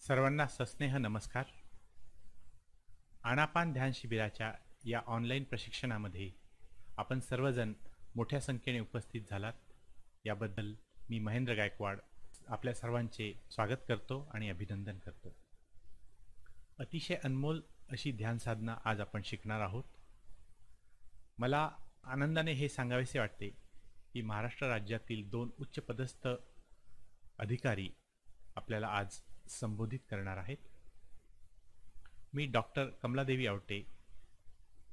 सर्वांना सस्नेह नमस्कार. आनापान ध्यान शिबिराच्या या ऑनलाईन प्रशिक्षणामध्ये आपण सर्वजण मोठ्या संख्येने उपस्थित झालात याबद्दल मी महेंद्र गायकवाड आपल्या सर्वांचे स्वागत करतो आणि अभिनंदन करतो. अतिशय अनमोल अशी ध्यान साधना आज आपण शिकणार आहोत. मला आनंदाने हे सांगावेसे वाटते की महाराष्ट्र राज्यातील 2 उच्चपदस्थ अधिकारी आपल्याला आज संबोधित करणार आहेत. मी डॉक्टर कमलादेवी आवटे,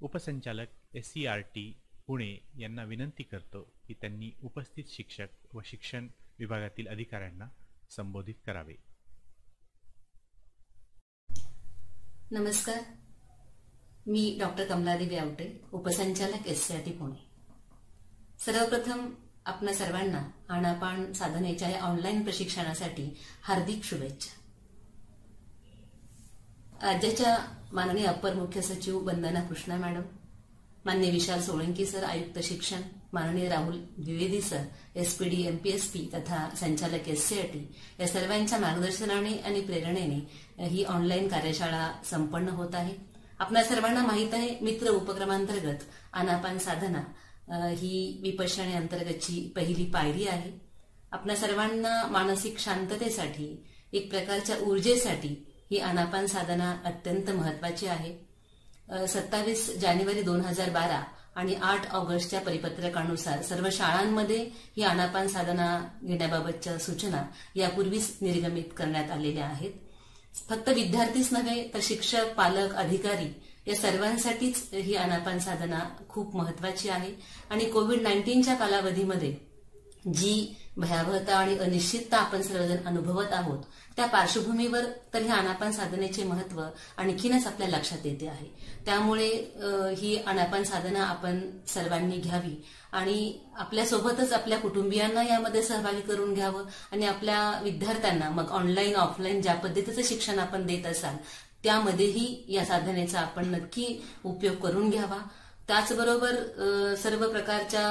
उपसंचालक SCRT पुणे यांना विनंती करतो की त्यांनी उपस्थित शिक्षक व शिक्षण विभागातील अधिकाऱ्यांना संबोधित करावे. नमस्कार, मी डॉक्टर कमलादेवी आवटे, उपसंचालक SCRT पुणे. सर्वप्रथम आपणा सर्वांना आनापान साधनेच्या या ऑनलाईन प्रशिक्षणासाठी हार्दिक शुभेच्छा. राज्याच्या माननीय अप्पर मुख्य सचिव वंदना कृष्णा मॅडम, माननीय विशाल सोळंकी सर आयुक्त शिक्षण, माननीय Rahul Dwivedi sir SPD MPSP तथा संचालक SCRT या सर्वांच्या मार्गदर्शनाने आणि प्रेरणेने ही ऑनलाईन कार्यशाळा संपन्न होत आहे. आपल्या सर्वांना माहित आहे, मित्र उपक्रमांतर्गत आनापान साधना ही विपश्यना अंतर्गतची पहिली पायरी आहे. आपल्या सर्वांना मानसिक शांततेसाठी, एक प्रकारच्या ऊर्जेसाठी ही आनापान साधना अत्यंत महत्वाची आहे. 27 जानेवारी 2012 आणि 8 ऑगस्टच्या परिपत्रकानुसार सर्व शाळांमध्ये ही आनापान साधना घेण्याबाबतच्या सूचना यापूर्वीच निर्गमित करण्यात आलेल्या आहेत. फक्त विद्यार्थीच नव्हे तर शिक्षक, पालक, अधिकारी या सर्वांसाठीच ही आनापान साधना खूप महत्वाची आहे. आणि कोविड-19च्या कालावधीमध्ये जी भयावहता आणि अनिश्चितता आपण सर्वजण अनुभवत आहोत, त्या पार्श्वभूमीवर तर ही आनापान साधनेचे महत्व आणखीनच आपल्या लक्षात येते आहे. त्यामुळे ही आनापान साधना आपण सर्वांनी घ्यावी आणि आपल्यासोबतच आपल्या कुटुंबियांना यामध्ये सहभागी करून घ्यावं आणि आपल्या विद्यार्थ्यांना मग ऑनलाईन ऑफलाईन ज्या पद्धतीचं शिक्षण आपण देत असाल त्यामध्येही या साधनेचा आपण नक्की उपयोग करून घ्यावा. त्याचबरोबर सर्व प्रकारच्या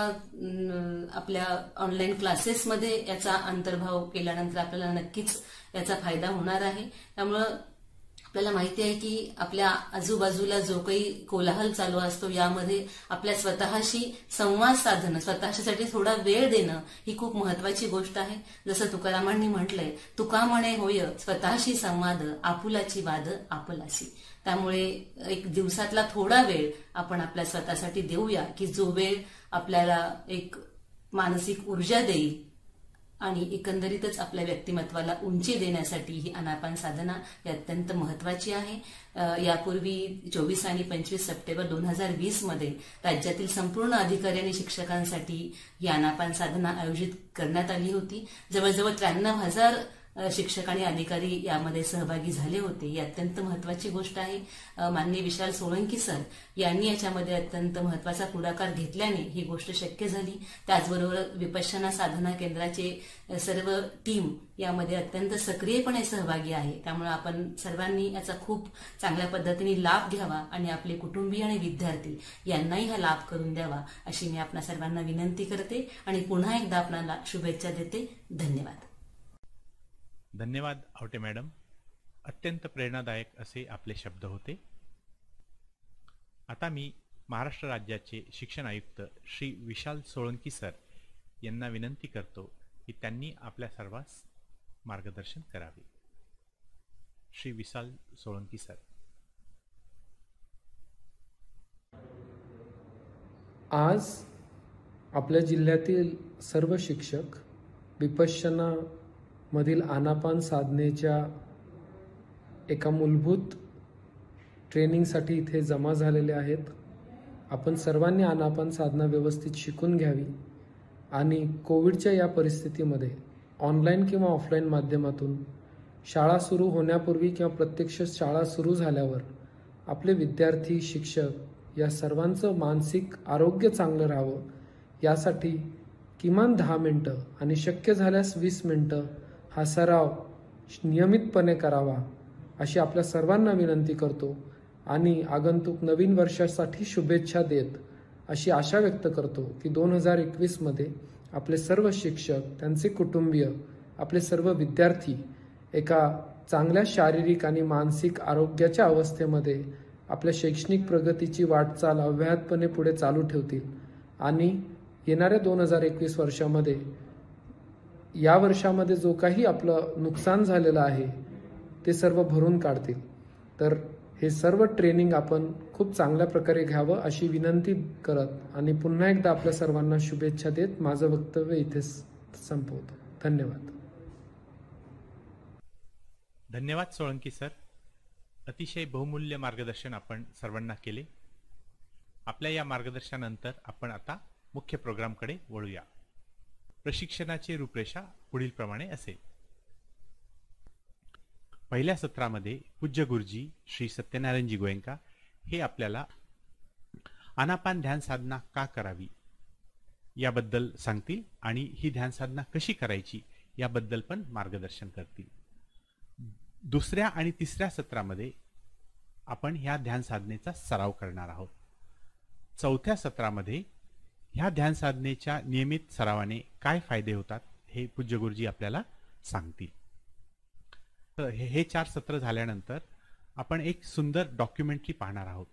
आपल्या ऑनलाईन क्लासेसमध्ये याचा अंतर्भाव केल्यानंतर आपल्याला नक्कीच याचा फायदा होणार आहे. त्यामुळं आपल्याला माहिती आहे की आपल्या आजूबाजूला जो काही कोलाहल चालू असतो यामध्ये आपल्या स्वतःशी संवाद साधणं, स्वतःसाठी थोडा वेळ देणं ही खूप महत्वाची गोष्ट आहे. जसं तुकारामांनी म्हटलंय, तुका म्हणे होय स्वतःशी संवाद, आपुलाची वाद आपलाशी. त्यामुळे एक दिवसातला थोडा वेळ आपण आपल्या स्वतःसाठी देऊया की जो वेळ आपल्याला एक मानसिक ऊर्जा देईल आणि एकंदरीतच आपल्या व्यक्तिमत्वाला उंची देण्यासाठी ही आनापान साधना ही अत्यंत महत्वाची आहे. यापूर्वी 24 आणि 25 सप्टेंबर 2020 मध्ये राज्यातील संपूर्ण अधिकारी आणि शिक्षकांसाठी ही आनापान साधना आयोजित करण्यात आली होती. जवळजवळ 93,000 शिक्षक आणि अधिकारी यामध्ये सहभागी झाले होते. ही अत्यंत महत्वाची गोष्ट आहे. माननीय विशाल सोळंकी सर यांनी याच्यामध्ये अत्यंत महत्वाचा पुढाकार घेतल्याने ही गोष्ट शक्य झाली. त्याचबरोबर विपश्यना साधना केंद्राचे सर्व टीम यामध्ये अत्यंत सक्रियपणे सहभागी आहे. त्यामुळे आपण सर्वांनी याचा खूप चांगल्या पद्धतीने लाभ घ्यावा आणि आपले कुटुंबीय आणि विद्यार्थी यांनाही हा लाभ करून द्यावा अशी मी आपल्या सर्वांना विनंती करते आणि पुन्हा एकदा आपल्याला शुभेच्छा देते. धन्यवाद. धन्यवाद आवटे मॅडम. अत्यंत प्रेरणादायक असे आपले शब्द होते. आता मी महाराष्ट्र राज्याचे शिक्षण आयुक्त श्री विशाल सोळंकी सर यांना विनंती करतो की त्यांनी आपल्या सर्वांस मार्गदर्शन करावे. श्री विशाल सोळंकी सर. आज आपल्या जिल्ह्यातील सर्व शिक्षक विपश्यना मधील आनापान साधनेच्या एका मूलभूत ट्रेनिंगसाठी इथे जमा झालेले आहेत. आपण सर्वांनी आनापान साधना व्यवस्थित शिकून घ्यावी आणि कोविडच्या या परिस्थितीमध्ये ऑनलाईन किंवा ऑफलाईन माध्यमातून शाळा सुरू होण्यापूर्वी किंवा प्रत्यक्ष शाळा सुरू झाल्यावर आपले विद्यार्थी, शिक्षक या सर्वांचं मानसिक आरोग्य चांगलं राहावं यासाठी किमान 10 मिनिटं आणि शक्य झाल्यास 20 मिनिटं हा सराव नियमितपणे करावा अशी आपल्या सर्वांना विनंती करतो आणि आगंतुक नवीन वर्षासाठी शुभेच्छा देत अशी आशा व्यक्त करतो की 2021 मध्ये आपले सर्व शिक्षक, त्यांचे कुटुंबीय, आपले सर्व विद्यार्थी एका चांगल्या शारीरिक आणि मानसिक आरोग्याच्या अवस्थेमध्ये आपल्या शैक्षणिक प्रगतीची वाटचाल अव्याहतपणे पुढे चालू ठेवतील आणि येणाऱ्या 2021 वर्षामध्ये या वर्षामध्ये जो काही आपलं नुकसान झालेलं आहे ते सर्व भरून काढतील. तर हे सर्व ट्रेनिंग आपण खूप चांगल्या प्रकारे घ्यावं अशी विनंती करत आणि पुन्हा एकदा आपल्या सर्वांना शुभेच्छा देत माझं वक्तव्य इथे संपवतो. धन्यवाद. धन्यवाद सोळंकी सर. अतिशय बहुमूल्य मार्गदर्शन आपण सर्वांना केले. आपल्या या मार्गदर्शनानंतर आपण आता मुख्य प्रोग्रामकडे वळूया. प्रशिक्षणाची रूपरेषा पुढील प्रमाणे असेल. पहिल्या सत्रामध्ये पूज्य गुरुजी श्री सत्यनारायणजी गोयंका हे आपल्याला आनापान ध्यान साधना का करावी याबद्दल सांगतील आणि ही ध्यान साधना कशी करायची याबद्दल पण मार्गदर्शन करतील. दुसऱ्या आणि तिसऱ्या सत्रामध्ये आपण ह्या ध्यान साधनेचा सराव करणार आहोत. चौथ्या सत्रामध्ये ह्या ध्यान साधनेच्या नियमित सरावाने काय फायदे होतात हे पूज्य गुरुजी आपल्याला सांगतील. तर हे 4 सत्र झाल्यानंतर आपण एक सुंदर डॉक्युमेंटरी पाहणार आहोत.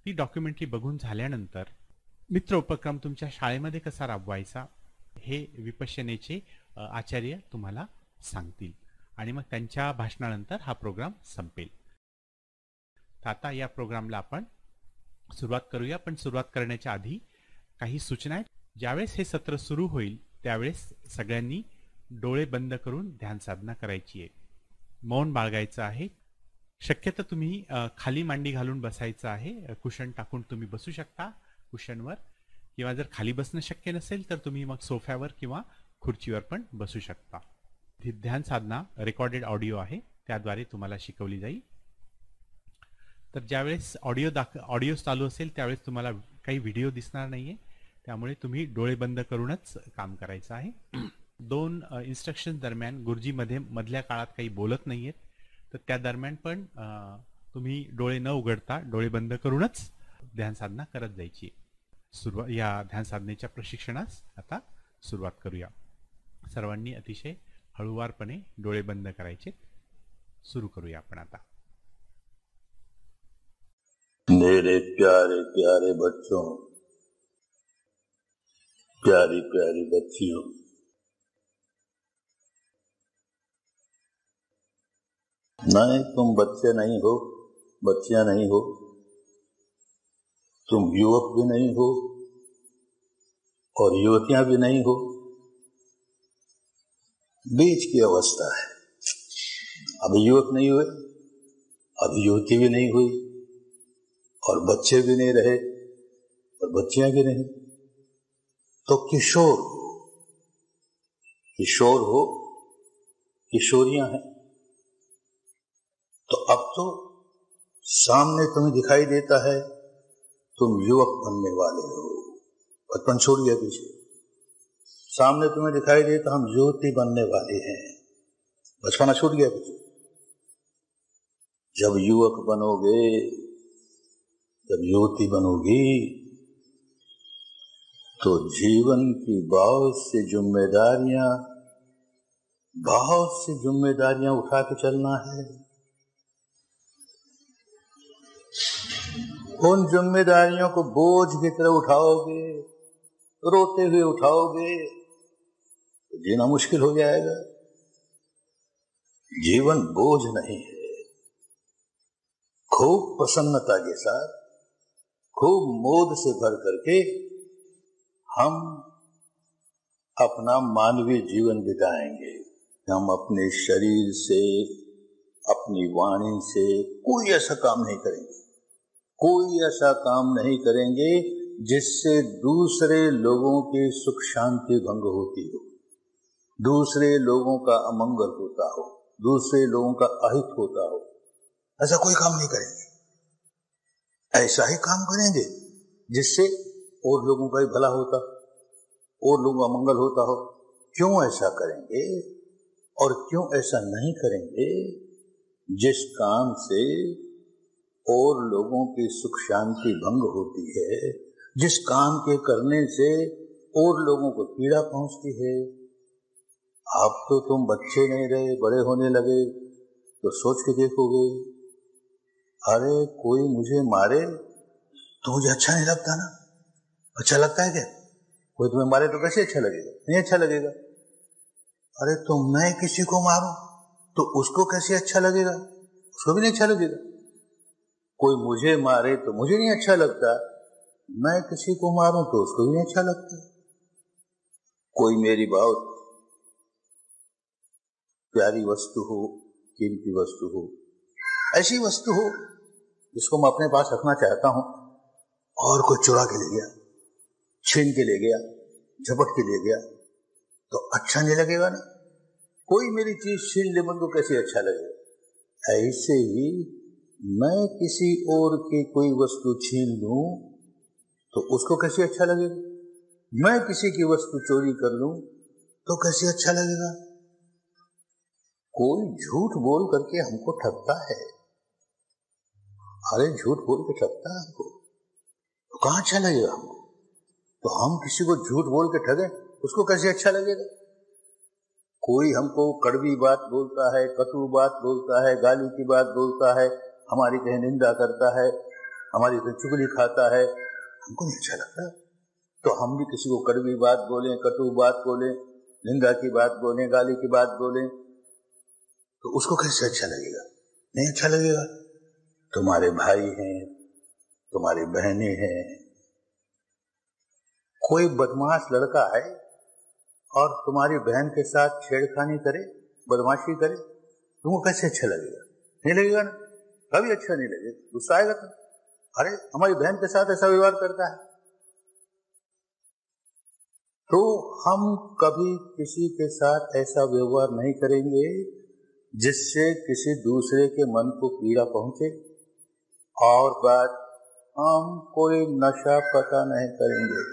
ती डॉक्युमेंटरी बघून झाल्यानंतर मित्र उपक्रम तुमच्या शाळेमध्ये कसा राबवायचा हे विपश्यनेचे आचार्य तुम्हाला सांगतील आणि मग त्यांच्या भाषणानंतर हा प्रोग्राम संपेल. तर आता या प्रोग्रामला आपण सुरुवात करूया. पण सुरुवात करण्याच्या आधी काही सूचना आहेत. ज्यावेळेस हे सत्र सुरू होईल त्यावेळेस सगळ्यांनी डोळे बंद करून ध्यान साधना करायची आहे. मौन बाळगायचं आहे. शक्यतो तुम्ही खाली मांडी घालून बसायचं आहे. कुशन टाकून तुम्ही बसू शकता कुशनवर, किंवा जर खाली बसणं शक्य नसेल तर तुम्ही मग सोफ्यावर किंवा खुर्चीवर पण बसू शकता. ध्यान साधना रेकॉर्डेड ऑडिओ आहे, त्याद्वारे तुम्हाला शिकवली जाईल. तर ज्यावेळेस ऑडिओ चालू असेल त्यावेळेस तुम्हाला काही व्हिडिओ दिसणार नाहीये, त्यामुळे तुम्ही डोळे बंद करूनच काम करायचं आहे. 2 इन्स्ट्रक्शन दरम्यान गुरुजी मधल्या काळात काही बोलत नाहीयेत, तर त्या दरम्यान पण तुम्ही डोळे न उघडता डोळे बंद करूनच ध्यान साधना करत जायची. या ध्यान साधनेच्या प्रशिक्षणास आता सुरुवात करूया. सर्वांनी अतिशय हळूवारपणे डोळे बंद करायचे. सुरू करूया आपण आता. मेरे प्यारे प्यारे बच्चों, प्यारी प्यारी बच्चियों, नहीं तुम बच्चे नहीं हो, बच्चियां नहीं हो, तुम युवक भी नहीं हो और युवतियां भी नहीं हो, बीच की अवस्था है. अभी युवक नहीं हुए, अभी युवती भी नहीं हुई और बच्चे भी नहीं रहे और बच्चियां भी नहीं, तो किशोर हो, किशोर हो, किशोरियां हैं. तो अब तो सामने तुम्हें दिखाई देता है तुम युवक बनने वाले हो. बचपन छोड़िए पीछे. सामने तुम्हें दिखाई देता हम युवती बनने वाले हैं. बचपना छूट गया पीछे. जब युवक बनोगे, जब युवती बनोगी, तो जीवन की बहुत सी जिम्मेदारियां उठा के चलना है. उन जिम्मेदारियों को बोझ की तरह उठाओगे, रोते हुए उठाओगे, तो जीना मुश्किल हो जाएगा. जीवन बोझ नहीं है. खूब प्रसन्नता के साथ, खूब मोद से भर करके हम अपना मानवीय जीवन बिताएंगे. हम अपने शरीर से, अपनी वाणी से कोई ऐसा काम नहीं करेंगे, कोई ऐसा काम नहीं करेंगे जिससे दूसरे लोगों की सुख शांति भंग होती हो, दूसरे लोगों का अमंगल होता हो, दूसरे लोगों का अहित होता हो. ऐसा कोई काम नहीं करेंगे. ऐसा ही काम करेंगे जिससे और लोगों का ही भला होता, और लोगों का मंगल होता हो. क्यों ऐसा करेंगे और क्यों ऐसा नहीं करेंगे? जिस काम से और लोगों की सुख शांति भंग होती है, जिस काम के करने से और लोगों को पीड़ा पहुंचती है. अब तो तुम बच्चे नहीं रहे, बड़े होने लगे, तो सोच के देखोगे, अरे कोई मुझे मारे तो मुझे अच्छा नहीं लगता ना। अच्छा लगता है क्या? कोई तुम्हें मारे तो कैसे अच्छा लगेगा? नहीं अच्छा लगेगा। अरे तो मैं किसी को मारूं तो उसको कैसे अच्छा लगेगा? उसको भी नहीं अच्छा लगेगा। कोई मुझे मारे तो मुझे नहीं अच्छा लगता, मैं किसी को मारूं तो उसको भी नहीं अच्छा लगता। कोई मेरी बहुत प्यारी वस्तु हो, कीमती वस्तु हो, ऐसी वस्तु हो जिसको मैं अपने पास रखना चाहता हूं, और कोई चुरा के ले गया, छीन के ले गया, झपट के ले गया, तो अच्छा नहीं लगेगा ना। कोई मेरी चीज छीन ले मुझको कैसे अच्छा लगेगा? ऐसे ही मैं किसी और की कोई वस्तु छीन लूं तो उसको कैसे अच्छा लगेगा? मैं किसी की वस्तु चोरी कर लूं तो कैसे अच्छा लगेगा? कोई झूठ बोल करके हमको ठगता है, अरे झूठ बोल के ठगता है हमको, तो कहां अच्छा लगेगा हमको? तो हम किसी को झूठ बोल के ठगे, उसको कैसे अच्छा लगेगा? कोई हमको कड़वी बात बोलता है, कटु बात बोलता है, गाली की बात बोलता है, हमारी कहीं निंदा करता है, हमारी कहीं चुगली खाता है, हमको नहीं अच्छा लगता। तो हम भी किसी को कड़वी बात बोलें, कटु बात बोलें, निंदा की बात बोलें, गाली की बात बोलें, तो उसको कैसे अच्छा लगेगा? नहीं अच्छा लगेगा। तुम्हारे भाई हैं, तुम्हारी बहनें हैं, कोई बदमाश लड़का है और तुम्हारी बहन के साथ छेड़खानी करे, बदमाशी करे, तुमको कैसे अच्छा लगेगा? नहीं लगेगा ना, कभी अच्छा नहीं लगेगा, गुस्सा आएगा तुम। अरे हमारी बहन के साथ ऐसा व्यवहार करता है। तो हम कभी किसी के साथ ऐसा व्यवहार नहीं करेंगे जिससे किसी दूसरे के मन को पीड़ा पहुंचे। और बात, हम कोई नशा पता नहीं करेंगे।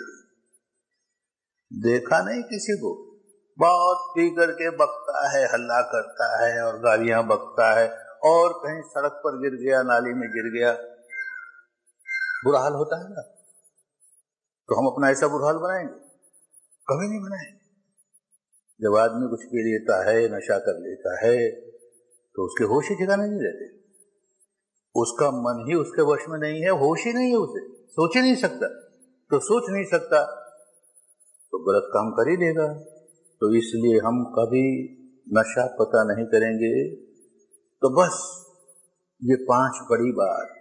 देखा नहीं किसी को बहुत पी करके बकता है, हल्ला करता है और गालियां बकता है, और कहीं सड़क पर गिर गया, नाली में गिर गया, बुरा हाल होता है ना। तो हम अपना ऐसा बुरा हाल बनाएंगे? कभी नहीं बनाएंगे। जब आदमी कुछ पी लेता है, नशा कर लेता है, तो उसके होश ही ठिकाने नहीं रहते, उसका मन ही उसके वश में नहीं है, होश ही नहीं है, उसे सोच ही नहीं सकता। तो सोच नहीं सकता तो गलत काम कर ही देगा। तो इसलिए हम कभी नशा पता नहीं करेंगे। तो बस ये 5 बड़ी बात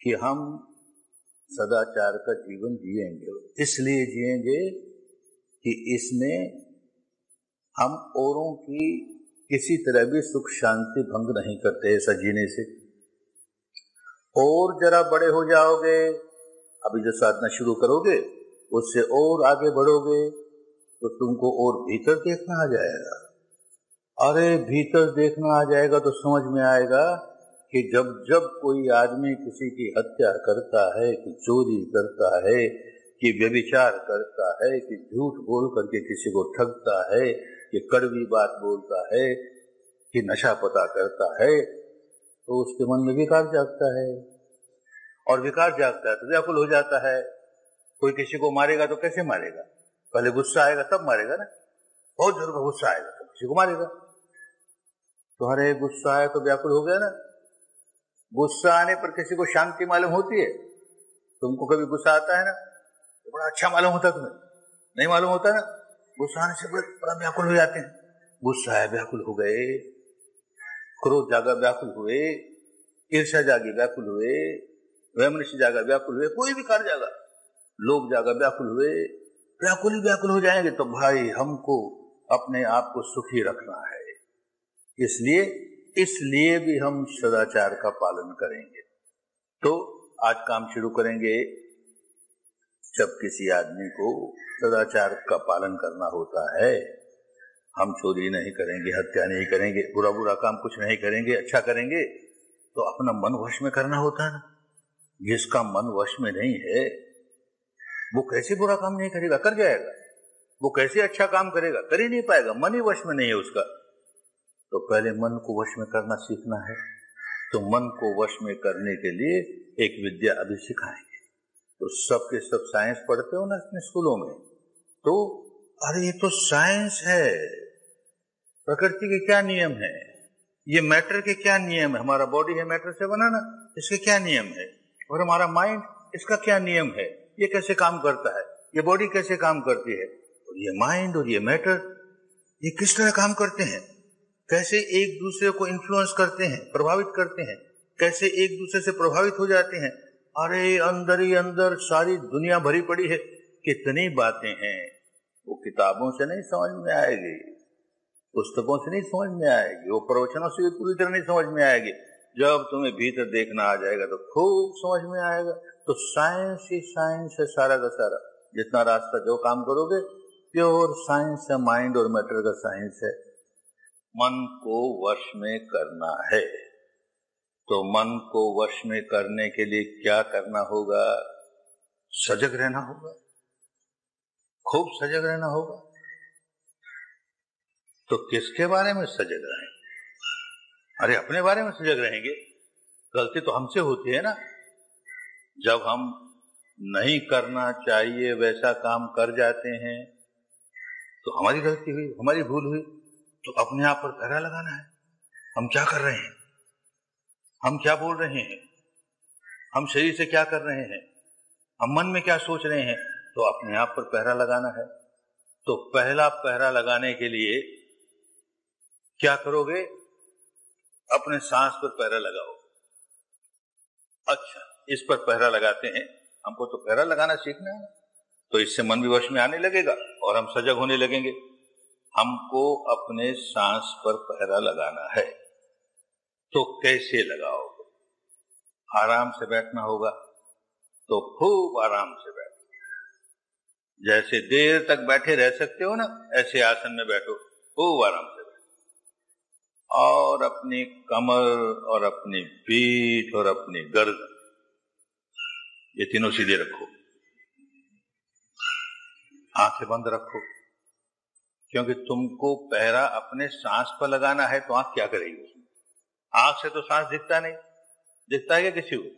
कि हम सदाचार का जीवन जिएंगे, इसलिए जिएंगे कि इसमें हम औरों की किसी तरह भी सुख शांति भंग नहीं करते। ऐसा जीने से और जरा बड़े हो जाओगे, अभी जो साधना शुरू करोगे उससे और आगे बढ़ोगे तो तुमको और भीतर देखना आ जाएगा। अरे भीतर देखना आ जाएगा तो समझ में आएगा कि जब जब कोई आदमी किसी की हत्या करता है, कि चोरी करता है, कि व्यभिचार करता है, कि झूठ बोल करके किसी को ठगता है, कि कड़वी बात बोलता है, कि नशा पता करता है, तो उसके मन में विकार जागता है। और विकार जागता है तो व्याकुल हो जाता है। कोई किसी को मारेगा तो कैसे मारेगा? पहले गुस्सा आएगा तब मारेगा ना, बहुत जोर का गुस्सा आएगा तो किसी को मारेगा। तो अरे गुस्सा आया तो व्याकुल हो गया ना। गुस्सा आने पर किसी को शांति मालूम होती है? तुमको कभी गुस्सा आता है ना तो बड़ा अच्छा मालूम होता है, तुम्हें नहीं मालूम होता ना। गुस्सा आने से बड़ा व्याकुल हो जाते हैं। गुस्सा आया व्याकुल हो गए, क्रोध जागा व्याकुल हुए, ईर्ष्या जागी व्याकुल हुए, वैमनस्य जागा व्याकुल हुए, कोई भी कार्य जागा, लोभ जागा व्याकुल हुए, व्याकुल ही व्याकुल हो जाएंगे। तो भाई हमको अपने आप को सुखी रखना है, इसलिए भी हम सदाचार का पालन करेंगे। तो आज काम शुरू करेंगे। जब किसी आदमी को सदाचार का पालन करना होता है, हम चोरी नहीं करेंगे, हत्या नहीं करेंगे, बुरा बुरा काम कुछ नहीं करेंगे, अच्छा करेंगे, तो अपना मन वश में करना होता है ना। जिसका मन वश में नहीं है वो कैसे बुरा काम नहीं करेगा? कर जाएगा। वो कैसे अच्छा काम करेगा? कर ही नहीं पाएगा, मन ही वश में नहीं है उसका। तो पहले मन को वश में करना सीखना है। तो मन को वश में करने के लिए एक विद्या अभी सिखाएंगे। तो सब के सब साइंस पढ़ते हो ना अपने स्कूलों में, तो अरे ये तो साइंस है, प्रकृति के क्या नियम है ये मैटर के क्या नियम है, हमारा बॉडी है मैटर से बना ना, इसके क्या नियम है, और हमारा माइंड इसका क्या नियम है, ये कैसे काम करता है, ये बॉडी कैसे काम करती है, और ये माइंड और ये मैटर ये किस तरह काम करते हैं, कैसे एक दूसरे को इन्फ्लुएंस करते हैं, प्रभावित करते हैं, कैसे एक दूसरे से प्रभावित हो जाते हैं। अरे अंदर ही अंदर सारी दुनिया भरी पड़ी है, कितनी बातें हैं, वो किताबों से नहीं समझ में आएगी, पुस्तकों से नहीं समझ में आएगी, वो प्रवचनों से भी पूरी तरह नहीं समझ में आएगी। जब तुम्हें भीतर देखना आ जाएगा तो खूब समझ में आएगा। तो साइंस ही साइंस है सारा का सारा, जितना रास्ता जो काम करोगे प्योर साइंस है, माइंड और मैटर का साइंस है। मन को वश में करना है, तो मन को वश में करने के लिए क्या करना होगा? सजग रहना होगा, खूब सजग रहना होगा। तो किसके बारे में सजग रहें? अरे अपने बारे में सजग रहेंगे। गलती तो हमसे होती है ना, जब हम नहीं करना चाहिए वैसा काम कर जाते हैं तो हमारी गलती हुई, हमारी भूल हुई, तो अपने आप पर पहरा लगाना है। हम क्या कर रहे हैं, हम क्या बोल रहे हैं, हम शरीर से क्या कर रहे हैं, हम मन में क्या सोच रहे हैं, तो अपने आप पर पहरा लगाना है। तो पहला पहरा लगाने के लिए क्या करोगे? अपने सांस पर पहरा लगाओ। अच्छा, इस पर पहरा लगाते हैं, हमको तो पहरा लगाना सीखना है, तो इससे मन भी वश में आने लगेगा और हम सजग होने लगेंगे। हमको अपने सांस पर पहरा लगाना है, तो कैसे लगाओगे? आराम से बैठना होगा, तो खूब आराम से बैठो। जैसे देर तक बैठे रह सकते हो ना, ऐसे आसन में बैठो, खूब आराम से बैठो, और अपनी कमर और अपनी पीठ और अपनी गर्दन ये तीनों सीधे रखो। आंखें बंद रखो, क्योंकि तुमको पहरा अपने सांस पर लगाना है, तो आंख क्या करेगी उसमें? आंख से तो सांस दिखता नहीं, दिखता है क्या किसी को?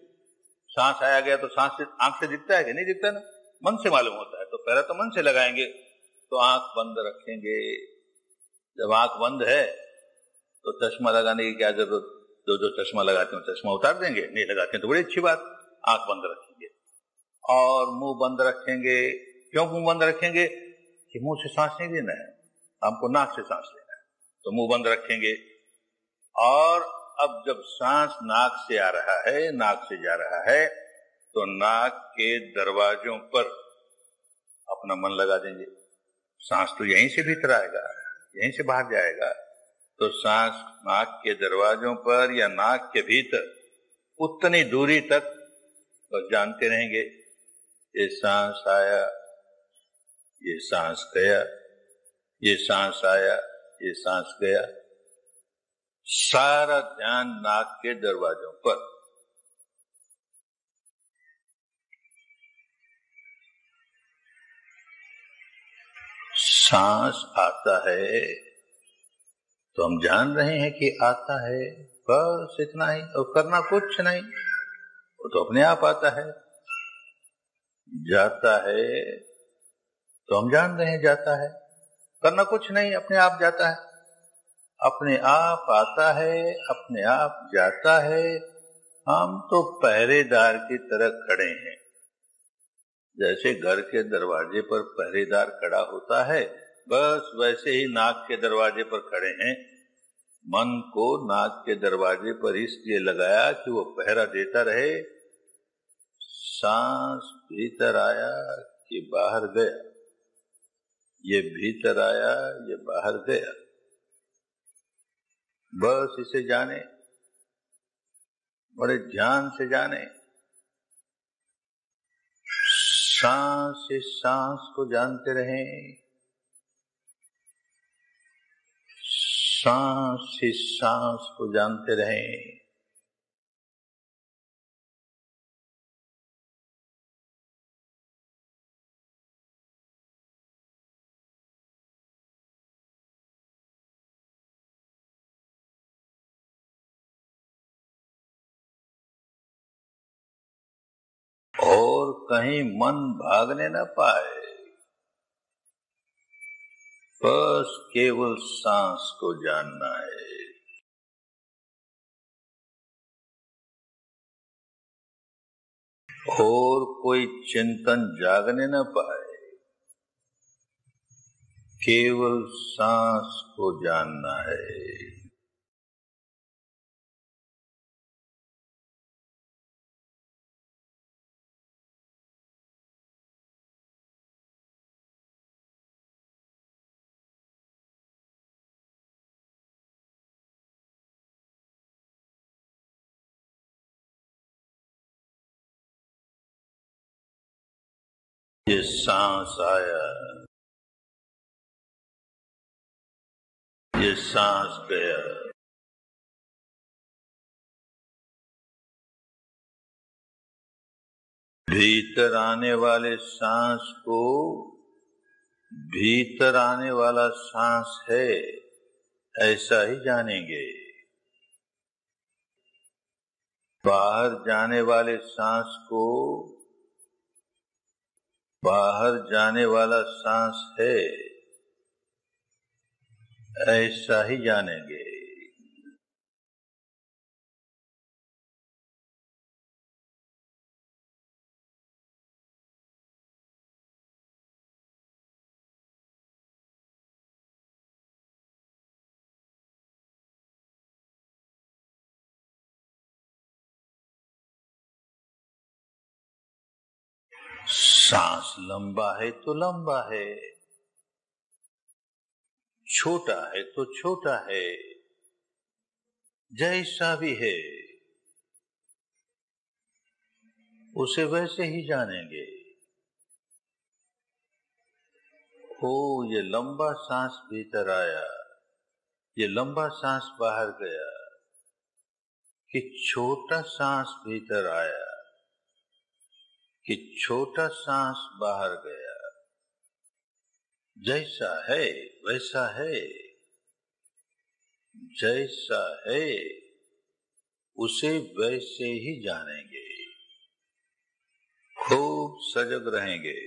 सांस आया गया तो सांस से आंख से दिखता है कि नहीं दिखता ना, मन से मालूम होता है। तो पहरा तो मन से लगाएंगे, तो आंख बंद रखेंगे। जब आंख बंद है तो चश्मा लगाने की क्या जरूरत? जो चश्मा लगाते हैं चश्मा उतार देंगे, नहीं लगाते हैं तो बड़ी अच्छी बात, आंख बंद रखेंगे। और मुंह बंद रखेंगे। क्यों मुंह बंद रखेंगे? कि मुंह से सांस नहीं लेना है, हमको नाक से सांस लेना है, तो मुंह बंद रखेंगे। और अब जब सांस नाक से आ रहा है, नाक से जा रहा है, तो नाक के दरवाजों पर अपना मन लगा देंगे। सांस तो यहीं से भीतर आएगा, यहीं से बाहर जाएगा, तो सांस नाक के दरवाजों पर या नाक के भीतर उतनी दूरी तक तो जानते रहेंगे, ये सांस आया, ये सांस गया, ये सांस आया, ये सांस गया। सारा ध्यान नाक के दरवाजों पर। सांस आता है तो हम जान रहे हैं कि आता है, बस इतना ही, और करना कुछ नहीं, वो तो अपने आप आता है। जाता है तो हम जान रहे हैं जाता है, करना कुछ नहीं, अपने आप जाता है, अपने आप आता है, अपने आप जाता है। हम तो पहरेदार की तरह खड़े हैं, जैसे घर के दरवाजे पर पहरेदार खड़ा होता है, बस वैसे ही नाक के दरवाजे पर खड़े हैं। मन को नाक के दरवाजे पर इसलिए लगाया कि वो पहरा देता रहे। सांस भीतर आया कि बाहर गया, ये भीतर आया, ये बाहर गया, बस इसे जाने, बड़े ध्यान से जाने। सांस से सांस को जानते रहें, सांस से सांस को जानते रहें। और कहीं मन भागने न पाए, बस केवल सांस को जानना है। और कोई चिंतन जागने न पाए, केवल सांस को जानना है। ये सांस आया, ये सांस गया, भीतर आने वाले सांस को भीतर आने वाला सांस है ऐसा ही जानेंगे। बाहर जाने वाले सांस को बाहर जाने वाला सांस है ऐसा ही जानेंगे। सांस लंबा है तो लंबा है, छोटा है तो छोटा है, जैसा भी है उसे वैसे ही जानेंगे। ओ ये लंबा सांस भीतर आया, ये लंबा सांस बाहर गया, कि छोटा सांस भीतर आया, कि छोटा सांस बाहर गया, जैसा है वैसा है, जैसा है उसे वैसे ही जानेंगे। खूब सजग रहेंगे,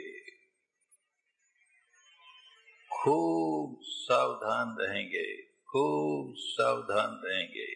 खूब सावधान रहेंगे, खूब सावधान रहेंगे।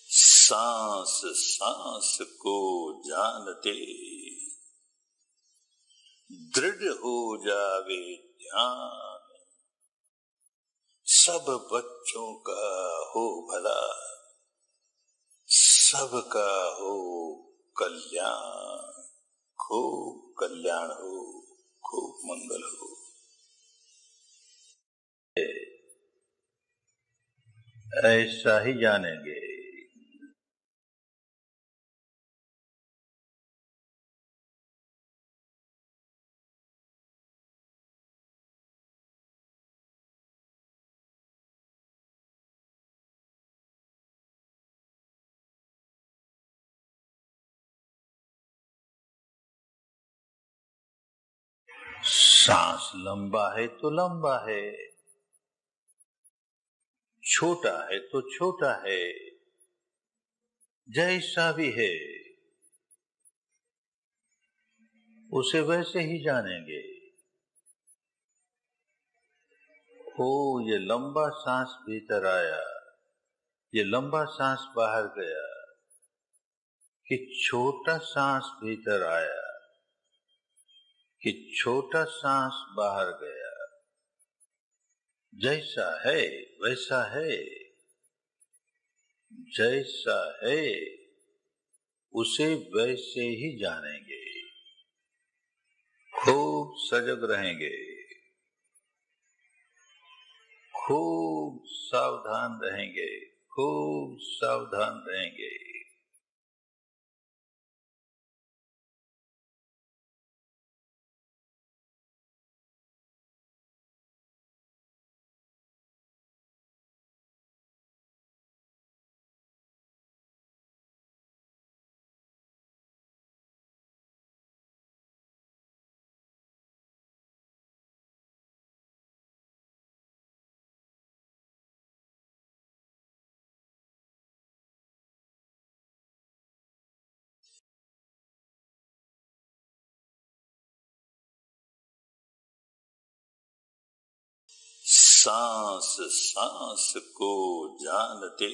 सांस सांस को जानते दृढ़ हो जावे ध्यान, सब बच्चों का हो भला, सबका हो कल्याण, खूब कल्याण हो, खूब मंगल हो। ऐसा ही जानेंगे। सांस लंबा है तो लंबा है, छोटा है तो छोटा है, जैसा भी है उसे वैसे ही जानेंगे। ओ ये लंबा सांस भीतर आया, ये लंबा सांस बाहर गया, कि छोटा सांस भीतर आया, कि छोटा सांस बाहर गया, जैसा है वैसा है, जैसा है उसे वैसे ही जानेंगे। खूब सजग रहेंगे, खूब सावधान रहेंगे, खूब सावधान रहेंगे। सांस सांस को जानते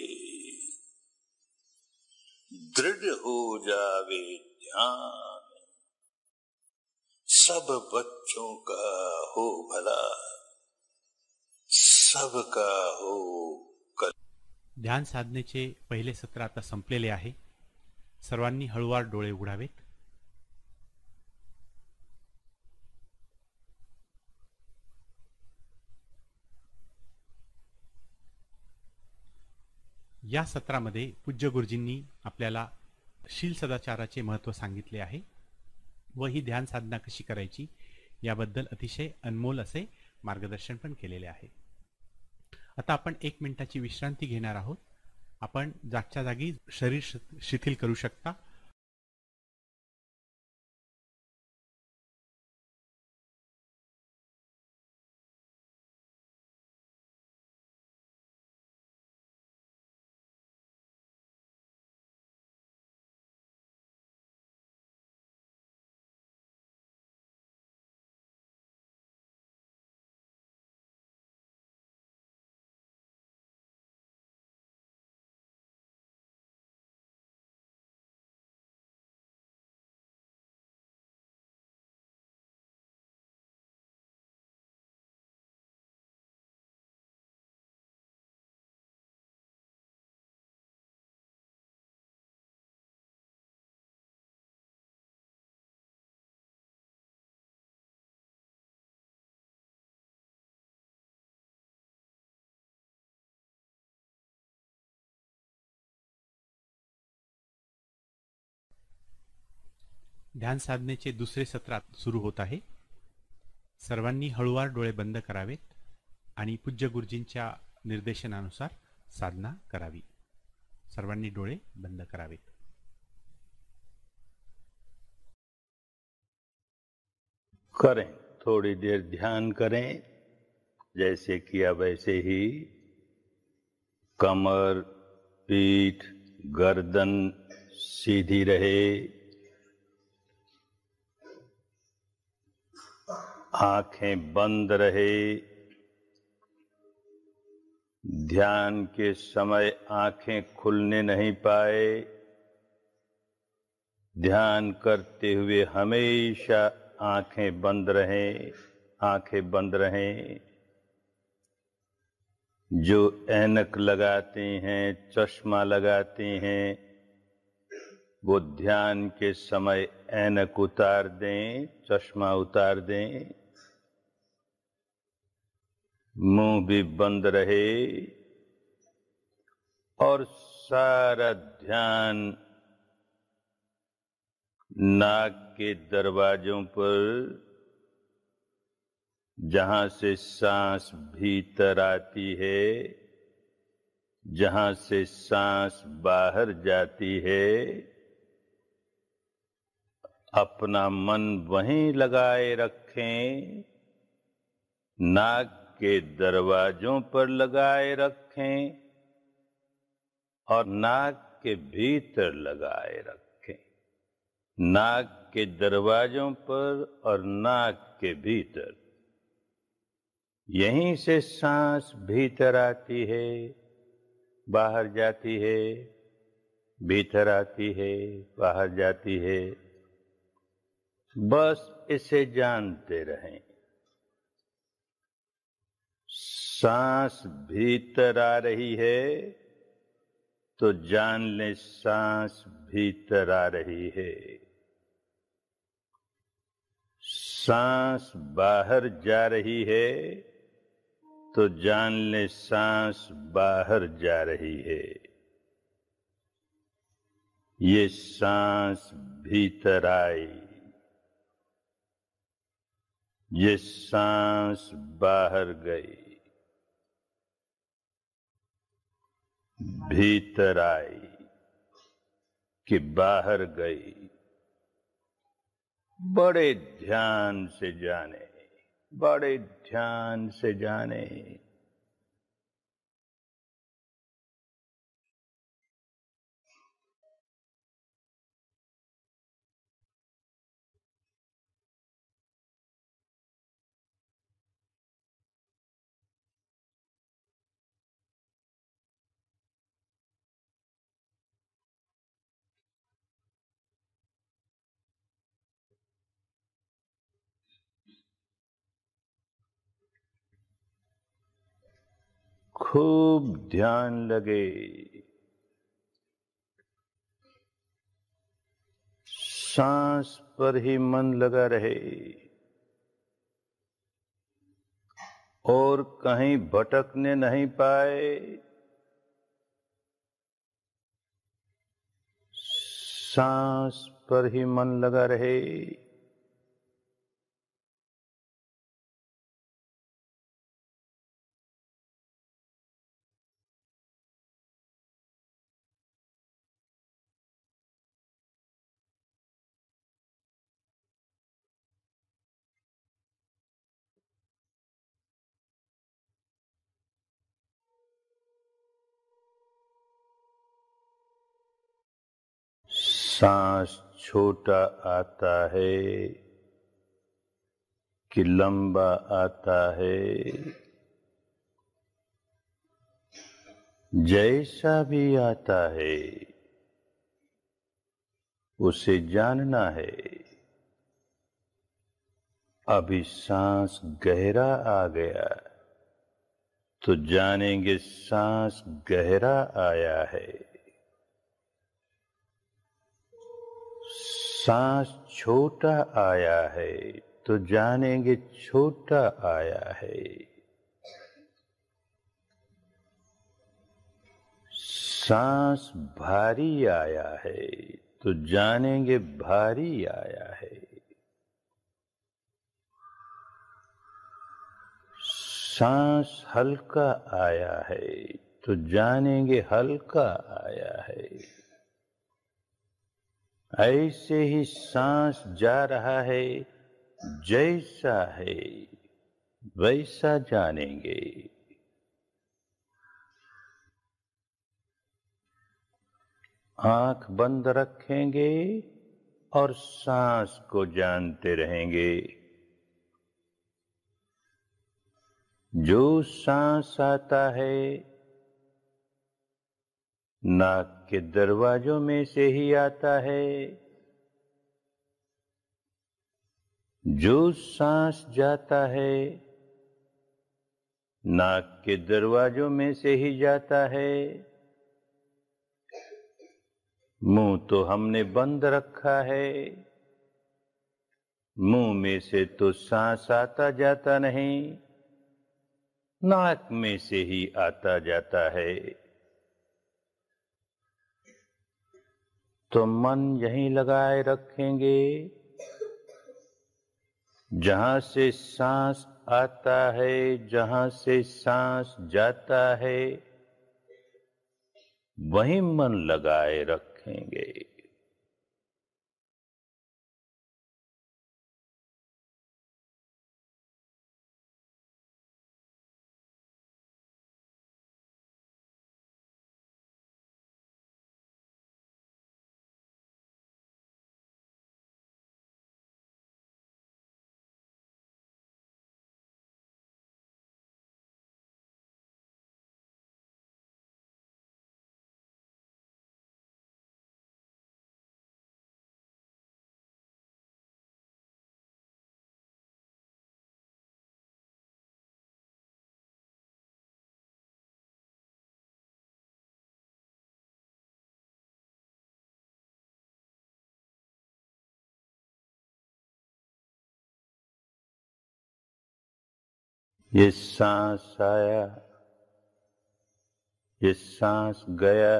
दृढ़ हो जावे ध्यान, सब बच्चों का हो भला, सबका हो कल्याण। ध्यान साधनेचे पहिले सत्र आता संपलेले आहे. सर्वांनी हळूवार डोळे उघडावेत. या सत्रामध्ये पूज्य गुरुजींनी आपल्याला शील सदाचाराचे महत्त्व सांगितले आहे व ही ध्यान साधना कशी करायची याबद्दल अतिशय अनमोल असे मार्गदर्शन पण केलेले आहे. आता आपण 1 मिनिटाची विश्रांती घेणार आहोत. आपण जागच्या जागी शरीर शिथिल करू शकता. ध्यान साधनेचे दुसरे सत्र सुरू होत आहे. सर्वांनी हळूवार डोळे बंद करावेत आणि पूज्य गुरुजींच्या निर्देशनानुसार साधना करावी. सर्वांनी डोळे बंद करावेत. करें, थोड़ी देर ध्यान करें. जैसे किया वैसे ही कमर, पीठ, गर्दन सीधी रहे, आंखें बंद रहे. ध्यान के समय आंखें खुलने नहीं पाए. ध्यान करते हुए हमेशा आंखें बंद रहें, आंखें बंद रहें. जो ऐनक लगाते हैं, चश्मा लगाते हैं, वो ध्यान के समय ऐनक उतार दें, चश्मा उतार दें. मुंह भी बंद रहे और सारा ध्यान नाक के दरवाजों पर, जहां से सांस भीतर आती है, जहां से सांस बाहर जाती है, अपना मन वहीं लगाए रखें. नाक के दरवाजों पर लगाए रखें और नाक के भीतर लगाए रखें. नाक के दरवाजों पर और नाक के भीतर. यहीं से सांस भीतर आती है, बाहर जाती है, भीतर आती है, बाहर जाती है. बस इसे जानते रहें. सांस भीतर आ रही है तो जान ले सांस भीतर आ रही है. सांस बाहर जा रही है तो जान ले सांस बाहर जा रही है. ये सांस भीतर आई, ये सांस बाहर गई, भीतर आई कि बाहर गई. बड़े ध्यान से जाने, बड़े ध्यान से जाने. खूब ध्यान लगे। सांस पर ही मन लगा रहे और कहीं भटकने नहीं पाए। सांस पर ही मन लगा रहे। सांस छोटा आता है कि लंबा आता है, जैसा भी आता है उसे जानना है। अभी सांस गहरा आ गया तो जानेंगे सांस गहरा आया है। सांस छोटा आया है तो जानेंगे छोटा आया है। सांस भारी आया है तो जानेंगे भारी आया है। सांस हल्का आया है तो जानेंगे हल्का आया है। ऐसे ही सांस जा रहा है, जैसा है वैसा जानेंगे। आंख बंद रखेंगे और सांस को जानते रहेंगे। जो सांस आता है नाक के दरवाजों में से ही आता है, जो सांस जाता है नाक के दरवाजों में से ही जाता है। मुंह तो हमने बंद रखा है, मुंह में से तो सांस आता जाता नहीं, नाक में से ही आता जाता है। तो मन यहीं लगाए रखेंगे जहां से सांस आता है, जहां से सांस जाता है, वहीं मन लगाए रखेंगे। ये सांस आया, ये सांस गया,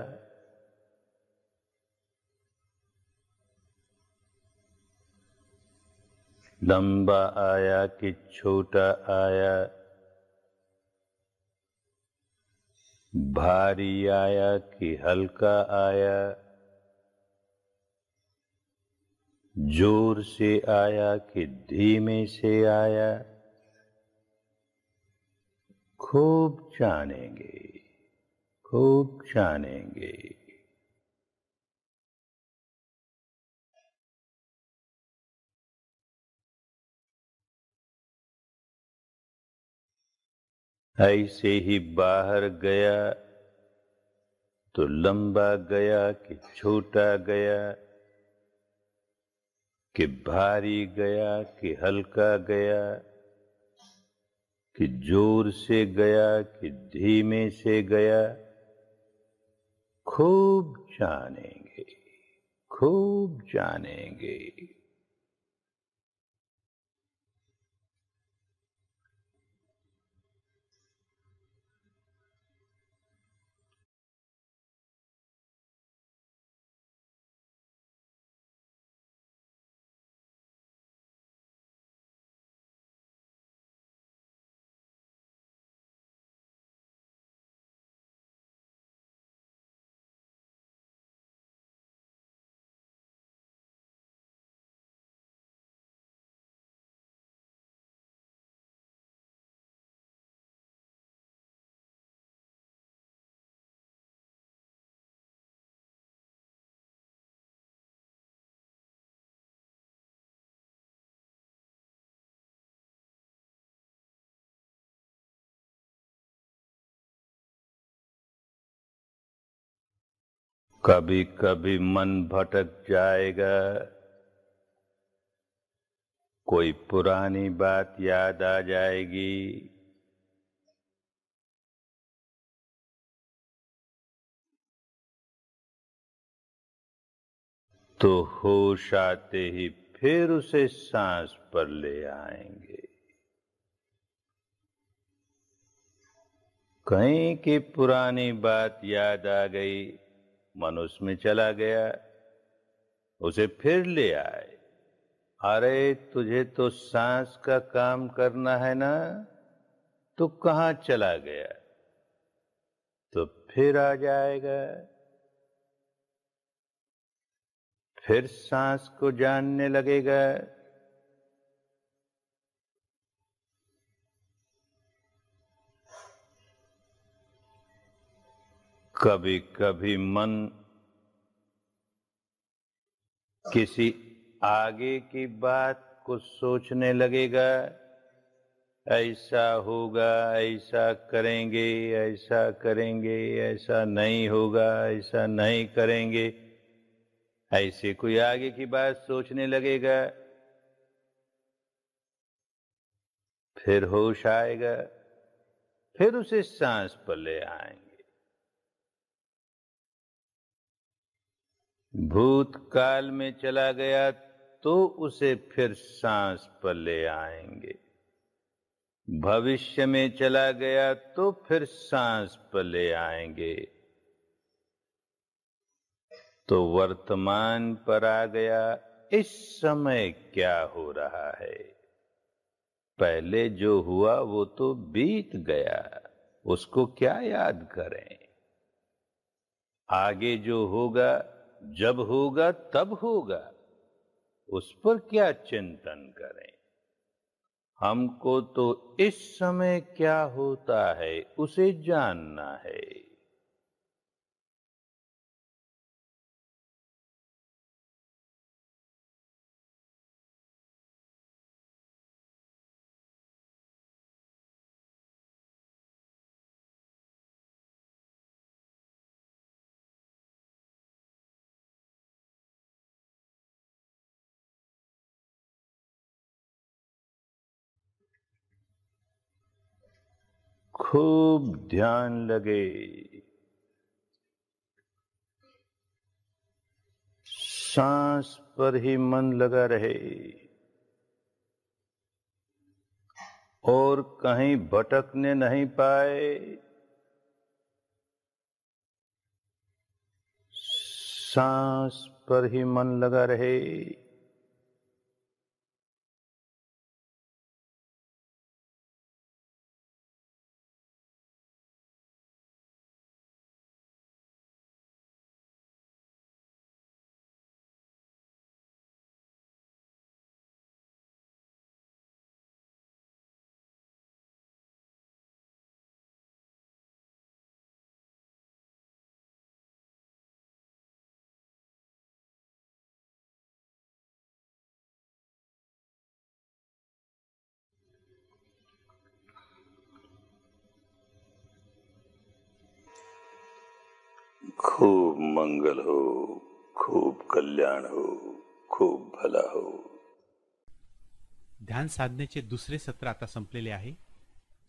लंबा आया कि छोटा आया, भारी आया कि हल्का आया, जोर से आया कि धीमे से आया, खूब जानेंगे, खूब जानेंगे। ऐसे ही बाहर गया तो लंबा गया कि छोटा गया, कि भारी गया कि हल्का गया, कि जोर से गया कि धीमे से गया, खूब जानेंगे, खूब जानेंगे। कभी कभी मन भटक जाएगा, कोई पुरानी बात याद आ जाएगी, तो होश आते ही फिर उसे सांस पर ले आएंगे। कहीं की पुरानी बात याद आ गई, मन उसमें चला गया, उसे फिर ले आए। अरे तुझे तो सांस का काम करना है ना, तो कहाँ चला गया? तो फिर आ जाएगा, फिर सांस को जानने लगेगा। कभी कभी मन किसी आगे की बात को सोचने लगेगा, ऐसा होगा, ऐसा करेंगे, ऐसा करेंगे, ऐसा नहीं होगा, ऐसा नहीं करेंगे, ऐसे कोई आगे की बात सोचने लगेगा। फिर होश आएगा, फिर उसे सांस पर ले आएंगे। भूतकाल में चला गया तो उसे फिर सांस पर ले आएंगे। भविष्य में चला गया तो फिर सांस पर ले आएंगे। तो वर्तमान पर आ गया, इस समय क्या हो रहा है? पहले जो हुआ वो तो बीत गया, उसको क्या याद करें? आगे जो होगा, जब होगा तब होगा, उस पर क्या चिंतन करें? हमको तो इस समय क्या होता है उसे जानना है। खूब ध्यान लगे, सांस पर ही मन लगा रहे और कहीं भटकने नहीं पाए। सांस पर ही मन लगा रहे। खूब मंगल हो, खूब कल्याण हो, खूब भला हो। ध्यान साधनेचे दुसरे सत्र आता संपलेले आहे.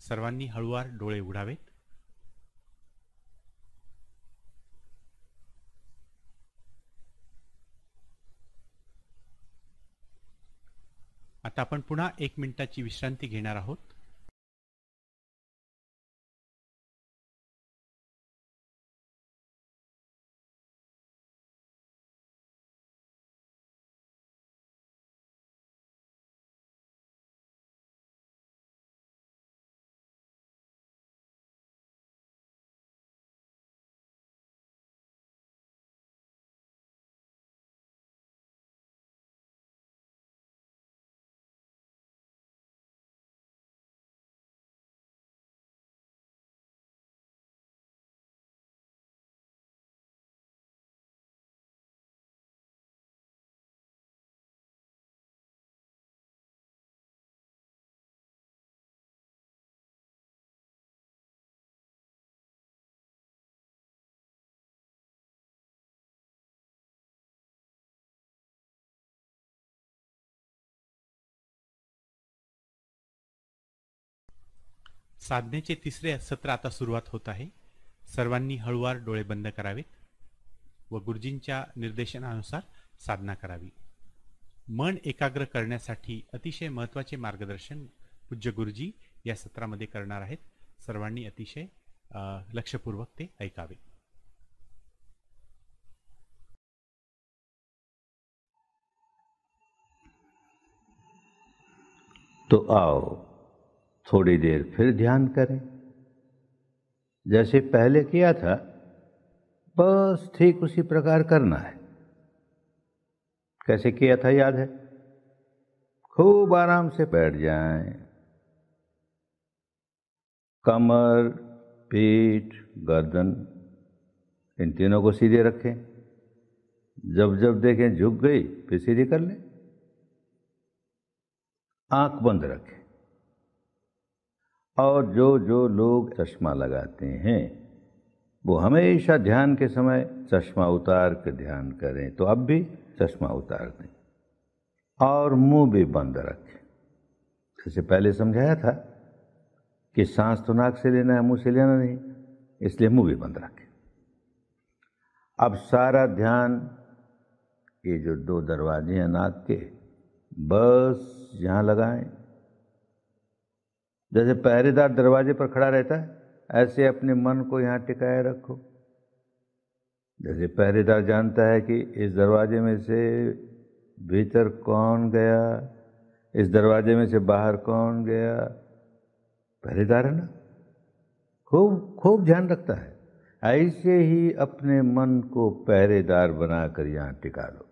सर्वांनी हळूवार डोळे उघडावेत. आता आपण पुन्हा 1 मिनिटाची विश्रांती घेणार आहोत. साधनेचे तिसरे सत्र आता सुरुवात होत आहे. सर्वांनी हळूवार डोळे बंद करावेत व गुरुजींच्या निर्देशनानुसार साधना करावी. मन एकाग्र करण्यासाठी अतिशय महत्त्वाचे मार्गदर्शन पूज्य गुरुजी या सत्रामध्ये करणार आहेत. सर्वांनी अतिशय लक्षपूर्वक ते ऐकावे. तो आओ थोड़ी देर फिर ध्यान करें. जैसे पहले किया था बस ठीक उसी प्रकार करना है. कैसे किया था याद है? खूब आराम से बैठ जाएं. कमर, पीठ, गर्दन इन तीनों को सीधे रखें. जब जब देखें झुक गई फिर सीधी कर लें. आंख बंद रखें. और जो जो लोग चश्मा लगाते हैं वो हमेशा ध्यान के समय चश्मा उतार कर ध्यान करें. तो अब भी चश्मा उतार दें और मुंह भी बंद रखें. जैसे पहले समझाया था कि सांस तो नाक से लेना है, मुंह से लेना नहीं, इसलिए मुंह भी बंद रखें. अब सारा ध्यान ये जो 2 दरवाजे हैं नाक के बस यहाँ लगाएं. जैसे पहरेदार दरवाजे पर खड़ा रहता है ऐसे अपने मन को यहाँ टिकाए रखो. जैसे पहरेदार जानता है कि इस दरवाजे में से भीतर कौन गया, इस दरवाजे में से बाहर कौन गया. पहरेदार है ना, खूब खूब ध्यान रखता है. ऐसे ही अपने मन को पहरेदार बनाकर यहाँ टिका लो.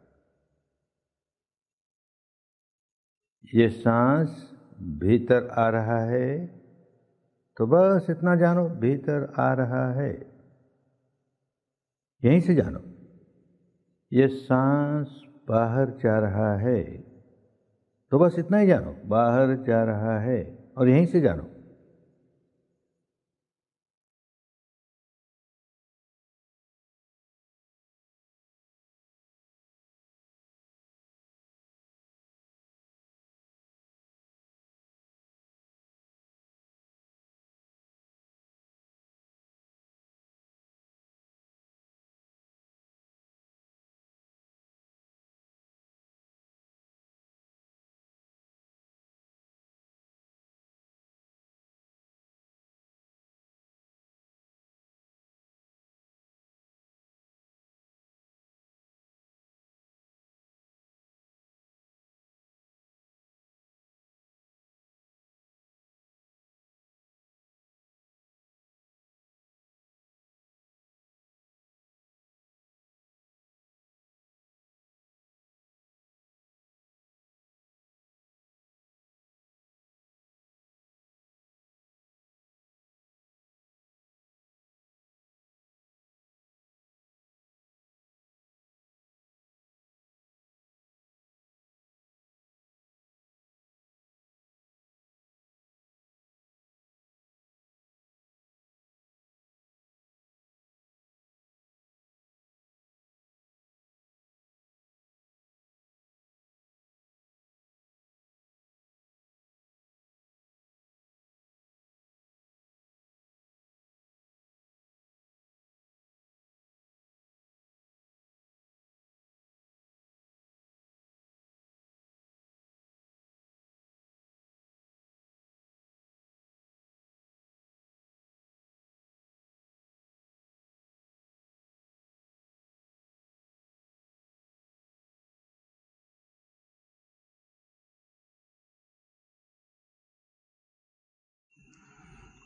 ये सांस भीतर आ रहा है तो बस इतना जानो भीतर आ रहा है. यहीं से जानो. ये सांस बाहर जा रहा है तो बस इतना ही जानो बाहर जा रहा है. और यहीं से जानो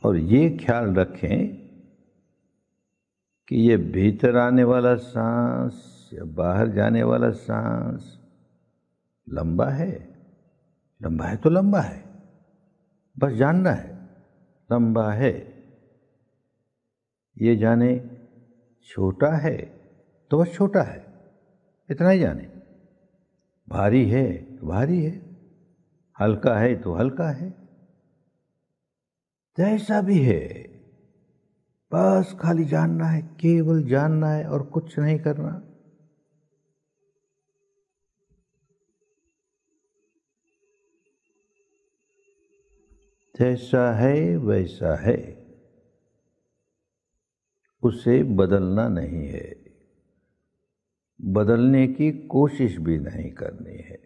और ये ख्याल रखें कि ये भीतर आने वाला सांस या बाहर जाने वाला सांस लंबा है। लंबा है तो लंबा है, बस जानना है लंबा है। ये जाने छोटा है तो बस छोटा है, इतना ही जाने। भारी है तो भारी है, हल्का है तो हल्का है। जैसा भी है, बस खाली जानना है, केवल जानना है और कुछ नहीं करना। जैसा है वैसा है, उसे बदलना नहीं है, बदलने की कोशिश भी नहीं करनी है।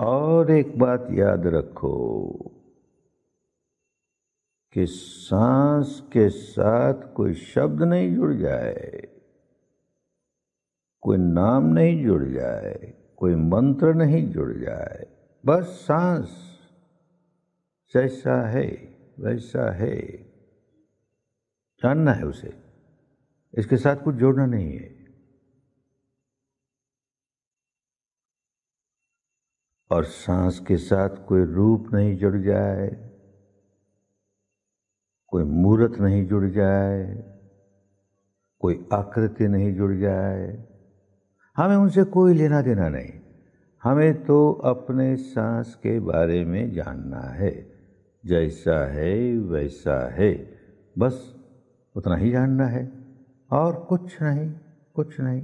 और एक बात याद रखो कि सांस के साथ कोई शब्द नहीं जुड़ जाए, कोई नाम नहीं जुड़ जाए, कोई मंत्र नहीं जुड़ जाए। बस सांस जैसा है वैसा है, जानना है उसे, इसके साथ कुछ जोड़ना नहीं है। और सांस के साथ कोई रूप नहीं जुड़ जाए, कोई मूर्त नहीं जुड़ जाए, कोई आकृति नहीं जुड़ जाए। हमें उनसे कोई लेना देना नहीं। हमें तो अपने सांस के बारे में जानना है, जैसा है वैसा है, बस उतना ही जानना है और कुछ नहीं, कुछ नहीं।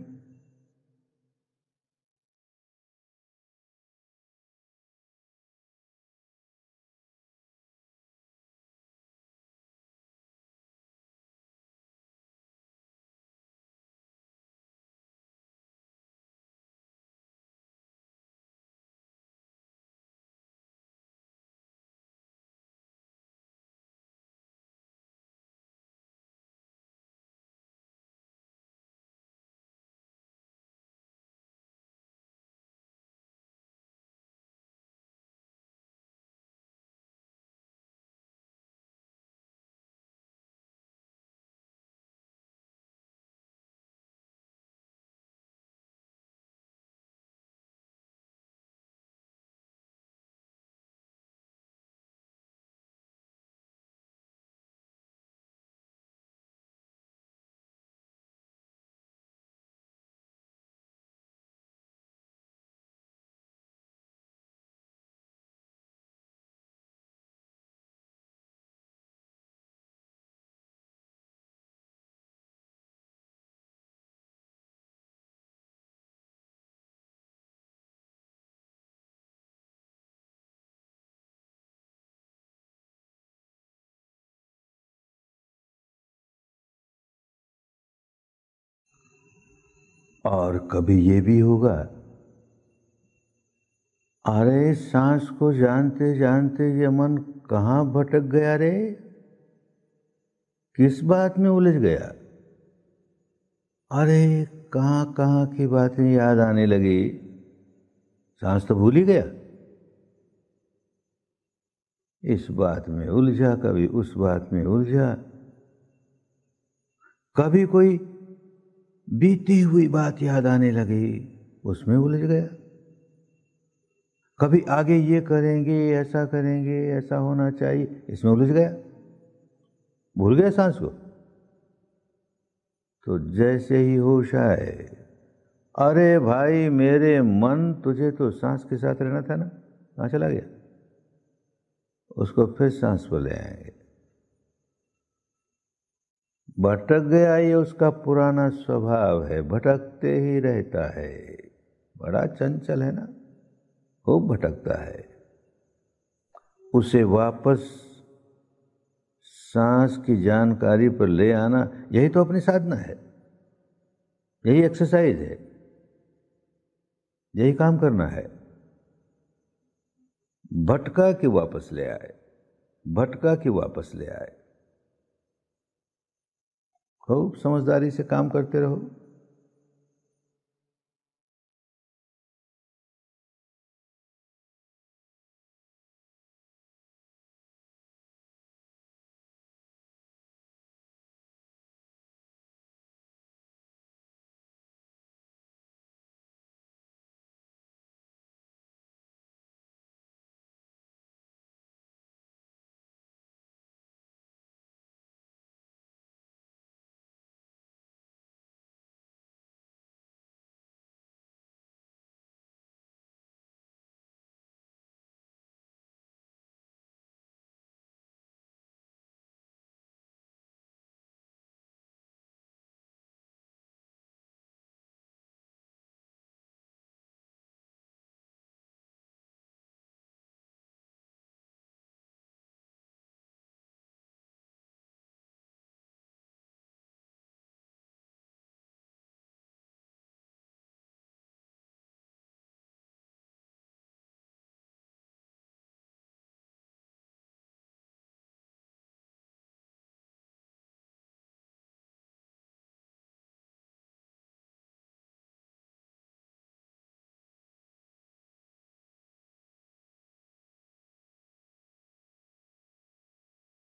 और कभी ये भी होगा, अरे सांस को जानते जानते ये मन कहाँ भटक गया रे, किस बात में उलझ गया, अरे कहाँ कहाँ की बातें याद आने लगी, सांस तो भूल ही गया। इस बात में उलझा, कभी उस बात में उलझा, कभी कोई बीती हुई बात याद आने लगी, उसमें उलझ गया, कभी आगे ये करेंगे, ऐसा करेंगे, ऐसा होना चाहिए, इसमें उलझ गया, भूल गया सांस को। तो जैसे ही होश आए, अरे भाई मेरे मन, तुझे तो सांस के साथ रहना था ना, कहाँ चला गया, उसको फिर सांस पर ले आएंगे। भटक गया, ये उसका पुराना स्वभाव है, भटकते ही रहता है, बड़ा चंचल है ना, खूब भटकता है। उसे वापस सांस की जानकारी पर ले आना, यही तो अपनी साधना है, यही एक्सरसाइज है, यही काम करना है। भटका कि वापस ले आए, भटका कि वापस ले आए। खूब समझदारी से काम करते रहो।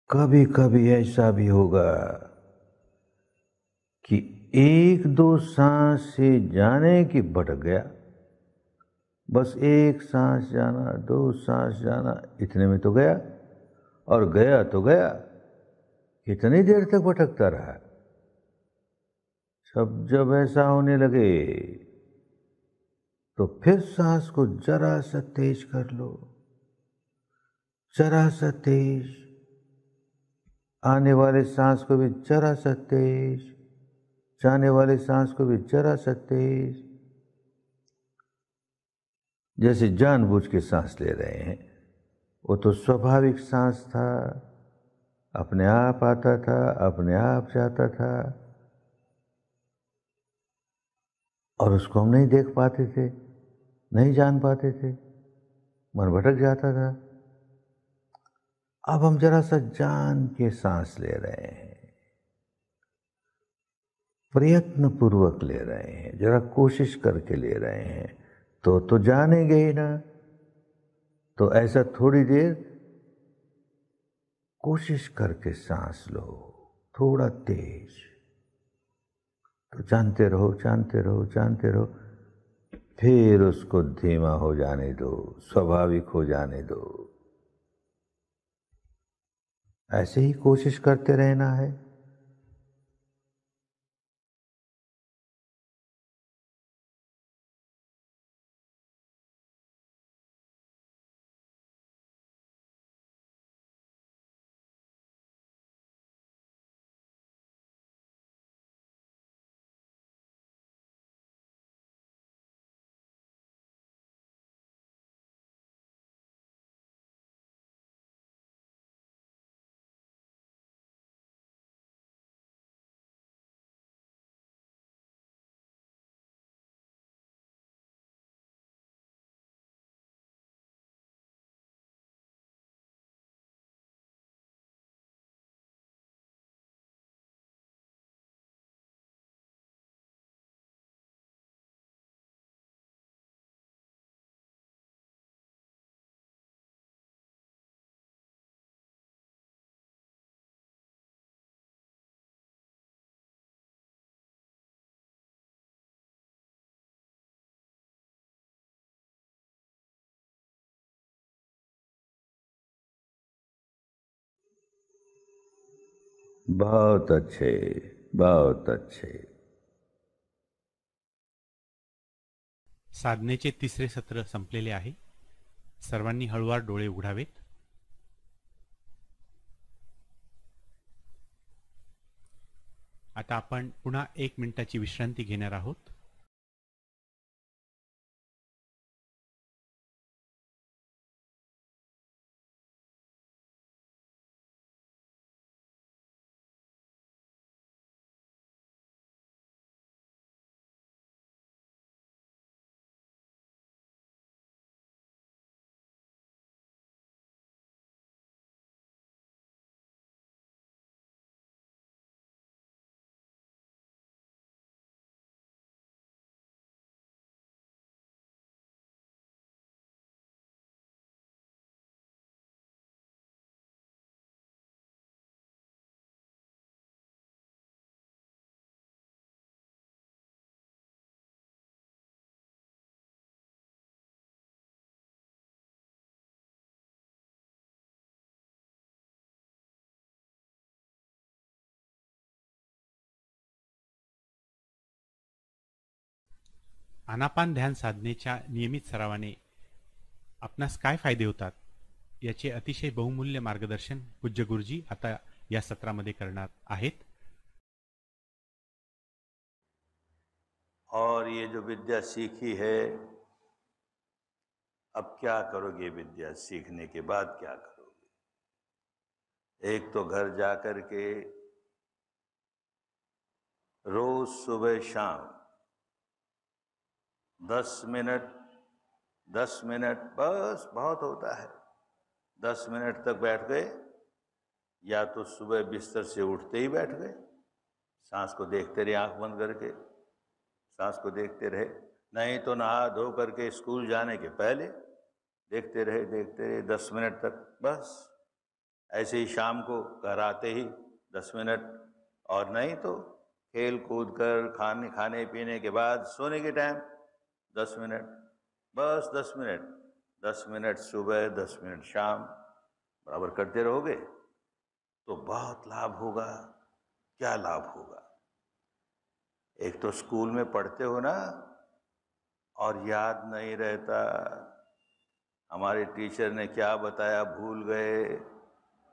कभी कभी ऐसा भी होगा कि एक दो सांस से जाने की भटक गया, बस एक सांस जाना, दो सांस जाना, इतने में तो गया, और गया तो गया, कितनी देर तक भटकता रहा। जब ऐसा होने लगे तो फिर सांस को जरा सा तेज कर लो, जरा सा तेज, आने वाले सांस को भी जरा सा तेज, जाने वाले सांस को भी जरा सा तेज, जैसे जानबूझ के सांस ले रहे हैं। वो तो स्वाभाविक सांस था, अपने आप आता था, अपने आप जाता था, और उसको हम नहीं देख पाते थे, नहीं जान पाते थे, मन भटक जाता था। अब हम जरा सा जान के सांस ले रहे हैं, प्रयत्न पूर्वक ले रहे हैं, जरा कोशिश करके ले रहे हैं, तो जानेंगे ही ना। तो ऐसा थोड़ी देर कोशिश करके सांस लो, थोड़ा तेज, तो जानते रहो, जानते रहो, जानते रहो, फिर उसको धीमा हो जाने दो, स्वाभाविक हो जाने दो। ऐसे ही कोशिश करते रहना है। बहुत अच्छे, बहुत अच्छे. साधनेचे तिसरे सत्र संपलेले आहे. सर्वांनी हळूवार डोळे उघडावेत. आता आपण पुन्हा 1 मिनिटाची विश्रांती घेणार आहोत. आनापान ध्यान साधनेच्या नियमित सरावाने आपणास काय फायदे होतात याचे अतिशय बहुमूल्य मार्गदर्शन पूज्य गुरुजी आता या सत्रामध्ये करणार आहेत. और ये जो विद्या सीखी है, अब क्या करोगे? विद्या सीखने के बाद क्या करोगे? एक तो घर जाकर के रोज सुबह शाम 10 मिनट बस बहुत होता है. 10 मिनट तक बैठ गए, या तो सुबह बिस्तर से उठते ही बैठ गए, सांस को देखते रहे, आंख बंद करके सांस को देखते रहे. नहीं तो नहा धो करके स्कूल जाने के पहले देखते रहे 10 मिनट तक. बस ऐसे ही शाम को घर आते ही 10 मिनट, और नहीं तो खेल कूद कर खाने पीने के बाद सोने के टाइम 10 मिनट. बस 10 मिनट, 10 मिनट सुबह 10 मिनट शाम बराबर करते रहोगे तो बहुत लाभ होगा. क्या लाभ होगा? एक तो स्कूल में पढ़ते हो ना, और याद नहीं रहता. हमारे टीचर ने क्या बताया भूल गए,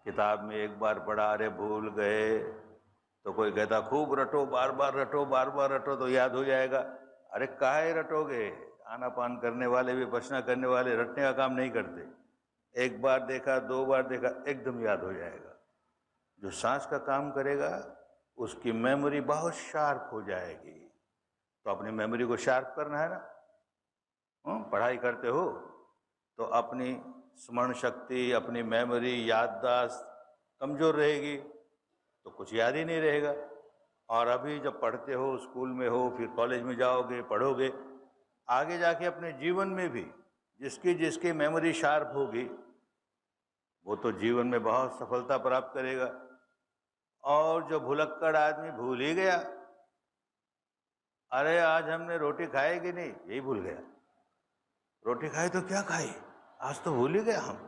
किताब में एक बार पढ़ा, अरे भूल गए. तो कोई कहता खूब रटो, बार बार रटो तो याद हो जाएगा. अरे काहे रटोगे? आनापान करने वाले विपश्यना करने वाले रटने का काम नहीं करते. एक बार देखा, 2 बार देखा, एकदम याद हो जाएगा. जो सांस का काम करेगा उसकी मेमोरी बहुत शार्प हो जाएगी. तो अपनी मेमोरी को शार्प करना है ना. पढ़ाई करते हो तो अपनी स्मरण शक्ति, अपनी मेमोरी, याददाश्त कमज़ोर रहेगी तो कुछ याद ही नहीं रहेगा. और अभी जब पढ़ते हो, स्कूल में हो, फिर कॉलेज में जाओगे, पढ़ोगे, आगे जाके अपने जीवन में भी जिसकी मेमोरी शार्प होगी वो तो जीवन में बहुत सफलता प्राप्त करेगा. और जो भुलक्कड़ आदमी भूल ही गया, अरे आज हमने रोटी खाई कि नहीं, यही भूल गया. रोटी खाई तो क्या खाई, आज तो भूल ही गया हम.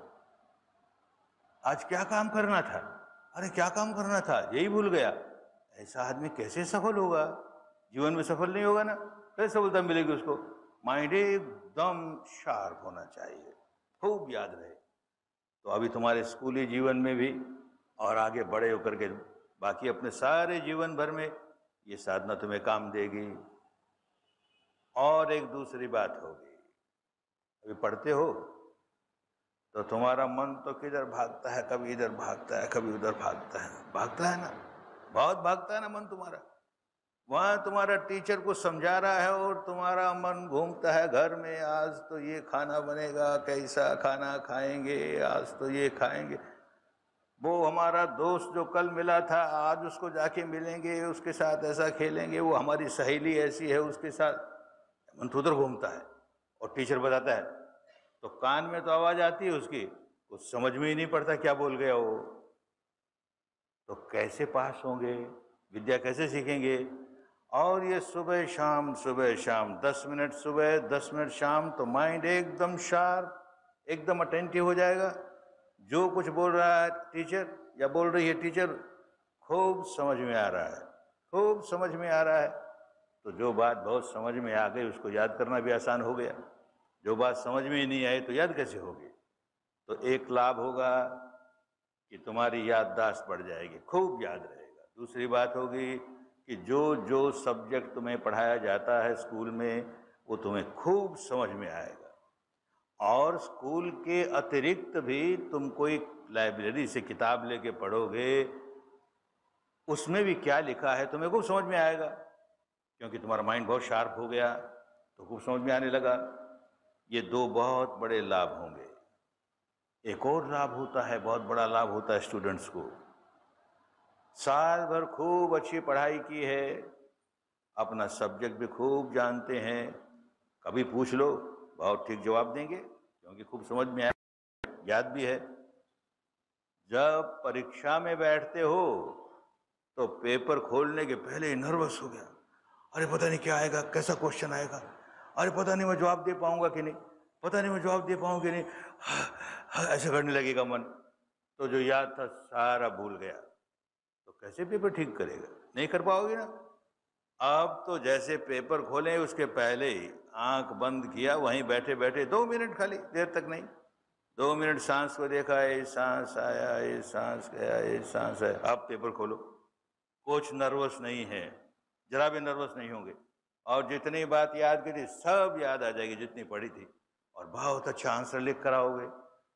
आज क्या काम करना था, अरे क्या काम करना था, यही भूल गया. ऐसा आदमी कैसे सफल होगा? जीवन में सफल नहीं होगा ना. कैसे सफलता मिलेगी उसको? माइंड एकदम शार्प होना चाहिए, खूब याद रहे. तो अभी तुम्हारे स्कूली जीवन में भी और आगे बड़े होकर के बाकी अपने सारे जीवन भर में ये साधना तुम्हें काम देगी. और एक दूसरी बात होगी, अभी पढ़ते हो तो तुम्हारा मन तो किधर भागता है, कभी इधर भागता है, कभी उधर भागता है ना. बहुत भागता है ना मन तुम्हारा. वहाँ तुम्हारा टीचर को समझा रहा है और तुम्हारा मन घूमता है घर में. आज तो ये खाना बनेगा, कैसा खाना खाएंगे, आज तो ये खाएंगे. वो हमारा दोस्त जो कल मिला था, आज उसको जाके मिलेंगे, उसके साथ ऐसा खेलेंगे. वो हमारी सहेली ऐसी है, उसके साथ मन तो उधर घूमता है. और टीचर बताता है तो कान में तो आवाज़ आती है उसकी, कुछ समझ में ही नहीं पड़ता क्या बोल गया वो. तो कैसे पास होंगे, विद्या कैसे सीखेंगे? और ये सुबह शाम 10 मिनट सुबह 10 मिनट शाम, तो माइंड एकदम शार्प, एकदम अटेंटिव हो जाएगा. जो कुछ बोल रहा है टीचर या बोल रही है टीचर, खूब समझ में आ रहा है, खूब समझ में आ रहा है। तो जो बात बहुत समझ में आ गई उसको याद करना भी आसान हो गया। जो बात समझ में ही नहीं आई तो याद कैसे होगी? तो एक लाभ होगा कि तुम्हारी याददाश्त बढ़ जाएगी, खूब याद रहेगा। दूसरी बात होगी कि जो जो सब्जेक्ट तुम्हें पढ़ाया जाता है स्कूल में वो तुम्हें खूब समझ में आएगा। और स्कूल के अतिरिक्त भी तुम कोई लाइब्रेरी से किताब लेके पढ़ोगे, उसमें भी क्या लिखा है तुम्हें खूब समझ में आएगा, क्योंकि तुम्हारा माइंड बहुत शार्प हो गया तो खूब समझ में आने लगा। ये दो बहुत बड़े लाभ होंगे। एक और लाभ होता है, बहुत बड़ा लाभ होता है स्टूडेंट्स को। साल भर खूब अच्छी पढ़ाई की है, अपना सब्जेक्ट भी खूब जानते हैं, कभी पूछ लो बहुत ठीक जवाब देंगे क्योंकि खूब समझ में आया, याद भी है। जब परीक्षा में बैठते हो तो पेपर खोलने के पहले ही नर्वस हो गया, अरे पता नहीं क्या आएगा, कैसा क्वेश्चन आएगा, अरे पता नहीं मैं जवाब दे पाऊंगा कि नहीं, पता नहीं मैं जवाब दे पाऊंगा कि नहीं, ऐसे करने लगेगा मन। तो जो याद था सारा भूल गया, तो कैसे पेपर ठीक करेगा? नहीं कर पाओगे ना। अब तो जैसे पेपर खोले उसके पहले ही आंख बंद किया, वहीं बैठे बैठे 2 मिनट, खाली देर तक नहीं, 2 मिनट सांस को देखा, ये सांस आया, ये सांस गया, ये सांस है। अब पेपर खोलो, कुछ नर्वस नहीं है, जरा भी नर्वस नहीं होंगे, और जितनी बात याद की थी सब याद आ जाएगी जितनी पढ़ी थी, और बहुत अच्छा आंसर लिख कर आओगे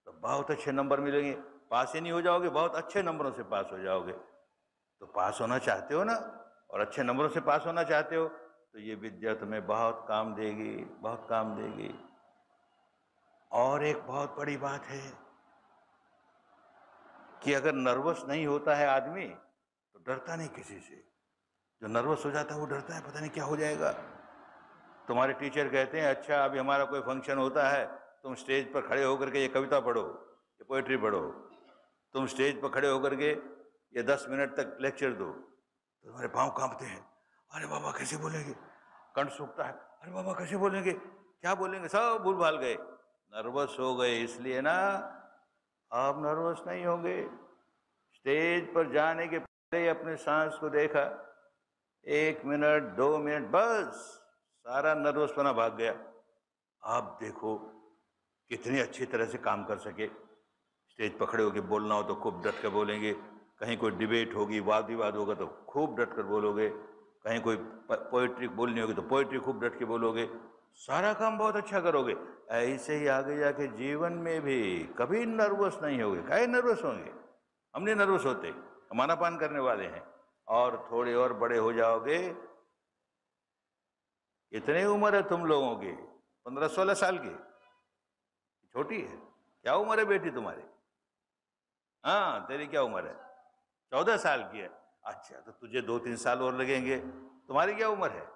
तो बहुत अच्छे नंबर मिलेंगे। पास ही नहीं हो जाओगे, बहुत अच्छे नंबरों से पास हो जाओगे। तो पास होना चाहते हो ना, और अच्छे नंबरों से पास होना चाहते हो, तो ये विद्या तुम्हें बहुत काम देगी, बहुत काम देगी। और एक बहुत बड़ी बात है कि अगर नर्वस नहीं होता है आदमी तो डरता नहीं किसी से। जो नर्वस हो जाता है वो डरता है, पता नहीं क्या हो जाएगा। तुम्हारे टीचर कहते हैं अच्छा अभी हमारा कोई फंक्शन होता है, तुम स्टेज पर खड़े होकर के ये कविता पढ़ो, ये पोएट्री पढ़ो। तुम स्टेज पर खड़े होकर के ये 10 मिनट तक लेक्चर दो, तो तुम्हारे पाँव कांपते हैं, अरे बाबा कैसे बोलेंगे, कंठ सूखता है, अरे बाबा कैसे बोलेंगे, क्या बोलेंगे, सब भूल भाल गए, नर्वस हो गए। इसलिए ना आप नर्वस नहीं होंगे। स्टेज पर जाने के पहले अपने सांस को देखा, 1 मिनट 2 मिनट, बस सारा नर्वसपना भाग गया। आप देखो कितनी अच्छी तरह से काम कर सके। स्टेज पकड़े होके बोलना हो तो खूब डट कर बोलेंगे, कहीं कोई डिबेट होगी, वाद विवाद होगा तो खूब डट कर बोलोगे, कहीं कोई पोइट्री बोलनी होगी तो पोइट्री खूब डट के बोलोगे, सारा काम बहुत अच्छा करोगे। ऐसे ही आगे जाके जीवन में भी कभी नर्वस नहीं होगे। काहे नर्वस होंगे? हम नहीं नर्वस होते, हम आनापान करने वाले हैं। और थोड़े और बड़े हो जाओगे, इतनी उम्र है तुम लोगों की, 15-16 साल की, छोटी है। क्या उम्र है बेटी तुम्हारी? हाँ तेरी क्या उम्र है? 14 साल की है। अच्छा तो तुझे 2-3 साल और लगेंगे। तुम्हारी क्या उम्र है?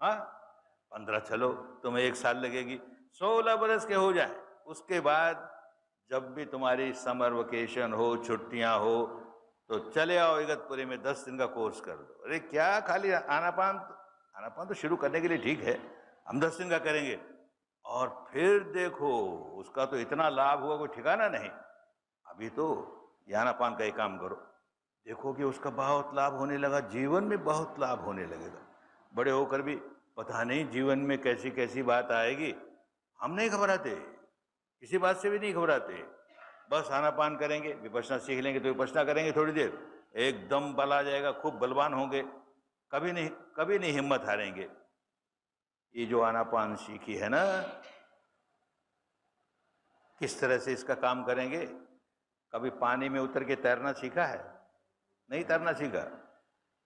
हाँ 15, चलो तुम्हें 1 साल लगेगी, 16 बरस के हो जाए। उसके बाद जब भी तुम्हारी समर वेकेशन हो, छुट्टियां हो, तो चले आओ इगतपुरी में 10 दिन का कोर्स कर दो। अरे क्या खाली आनापान तो शुरू करने के लिए ठीक है, हम 10 दिन का करेंगे, और फिर देखो उसका तो इतना लाभ हुआ कोई ठिकाना नहीं। अभी तो आनापान का ही काम करो, देखो कि उसका बहुत लाभ होने लगा, जीवन में बहुत लाभ होने लगेगा। बड़े होकर भी पता नहीं जीवन में कैसी कैसी बात आएगी, हम नहीं घबराते, किसी बात से भी नहीं घबराते। बस आनापान करेंगे, विपश्यना सीख लेंगे तो विपश्यना करेंगे थोड़ी देर, एकदम बल आ जाएगा, खूब बलवान होंगे, कभी नहीं हिम्मत हारेंगे। ये जो आनापान सीखी है ना, किस तरह से इसका काम करेंगे? कभी पानी में उतर के तैरना सीखा है? नहीं तैरना सीखा?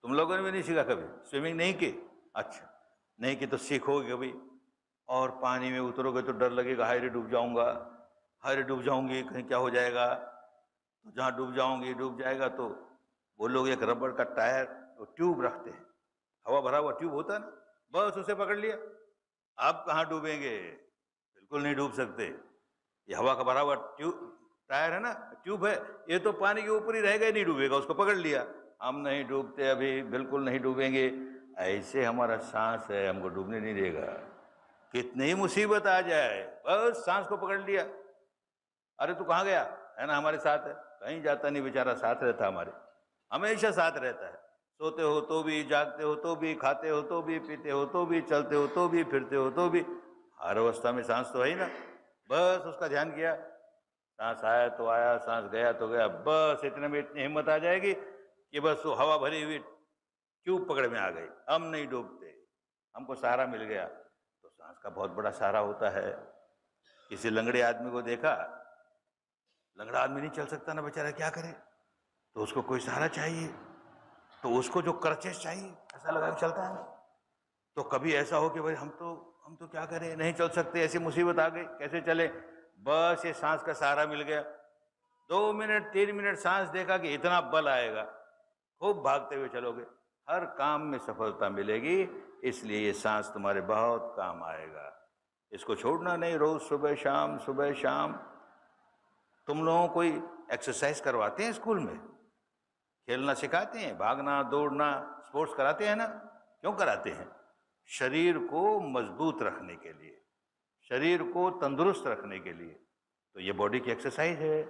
तुम लोगों ने भी नहीं सीखा कभी? स्विमिंग नहीं की? अच्छा नहीं की तो सीखोगे कभी। और पानी में उतरोगे तो डर लगेगा, हाय रे डूब जाऊंगा, हाय रे डूब जाऊंगी, कहीं क्या हो जाएगा। तो जहाँ डूब जाऊंगी, डूब जाएगा तो वो लोग एक रबड़ का टायर और ट्यूब रखते हैं, हवा भरा हुआ ट्यूब होता है ना, बस उसे पकड़ लिया। आप कहाँ डूबेंगे? बिल्कुल नहीं डूब सकते। ये हवा का भरा हुआ टायर है ना, ट्यूब है, ये तो पानी के ऊपर ही रहेगा, ही नहीं डूबेगा, उसको पकड़ लिया। हम नहीं डूबते अभी, बिल्कुल नहीं डूबेंगे। ऐसे हमारा सांस है, हमको डूबने नहीं देगा। कितनी ही मुसीबत आ जाए, बस सांस को पकड़ लिया। अरे तू कहाँ गया? है ना हमारे साथ है, कहीं जाता नहीं बेचारा, साथ रहता हमारे। हमेशा साथ रहता है। सोते हो तो भी, जागते हो तो भी, खाते हो तो भी, पीते हो तो भी, चलते हो तो भी, फिरते हो तो भी, हर अवस्था में सांस तो है ही ना। बस उसका ध्यान किया, सांस आया तो आया, सांस गया तो गया, बस इतने में इतनी हिम्मत आ जाएगी कि बस वो हवा भरी हुई ट्यूब पकड़ में आ गई, हम नहीं डूबते, हमको सहारा मिल गया। तो सांस का बहुत बड़ा सहारा होता है। किसी लंगड़े आदमी को देखा, लंगड़ा आदमी नहीं चल सकता ना बेचारा, क्या करे, तो उसको कोई सहारा चाहिए, तो उसको जो क्रचेस चाहिए ऐसा लगा के चलता है। तो कभी ऐसा हो कि भाई हम तो क्या करें, नहीं चल सकते, ऐसी मुसीबत आ गई, कैसे चले, बस ये सांस का सहारा मिल गया। 2 मिनट 3 मिनट सांस देखा कि इतना बल आएगा, खूब भागते हुए चलोगे, हर काम में सफलता मिलेगी। इसलिए ये सांस तुम्हारे बहुत काम आएगा, इसको छोड़ना नहीं। रोज सुबह शाम, सुबह शाम। तुम लोगों को कोई एक्सरसाइज करवाते हैं स्कूल में, खेलना सिखाते हैं, भागना दौड़ना स्पोर्ट्स कराते हैं ना? क्यों कराते हैं? शरीर को मजबूत रखने के लिए, शरीर को तंदुरुस्त रखने के लिए। तो ये बॉडी की एक्सरसाइज है।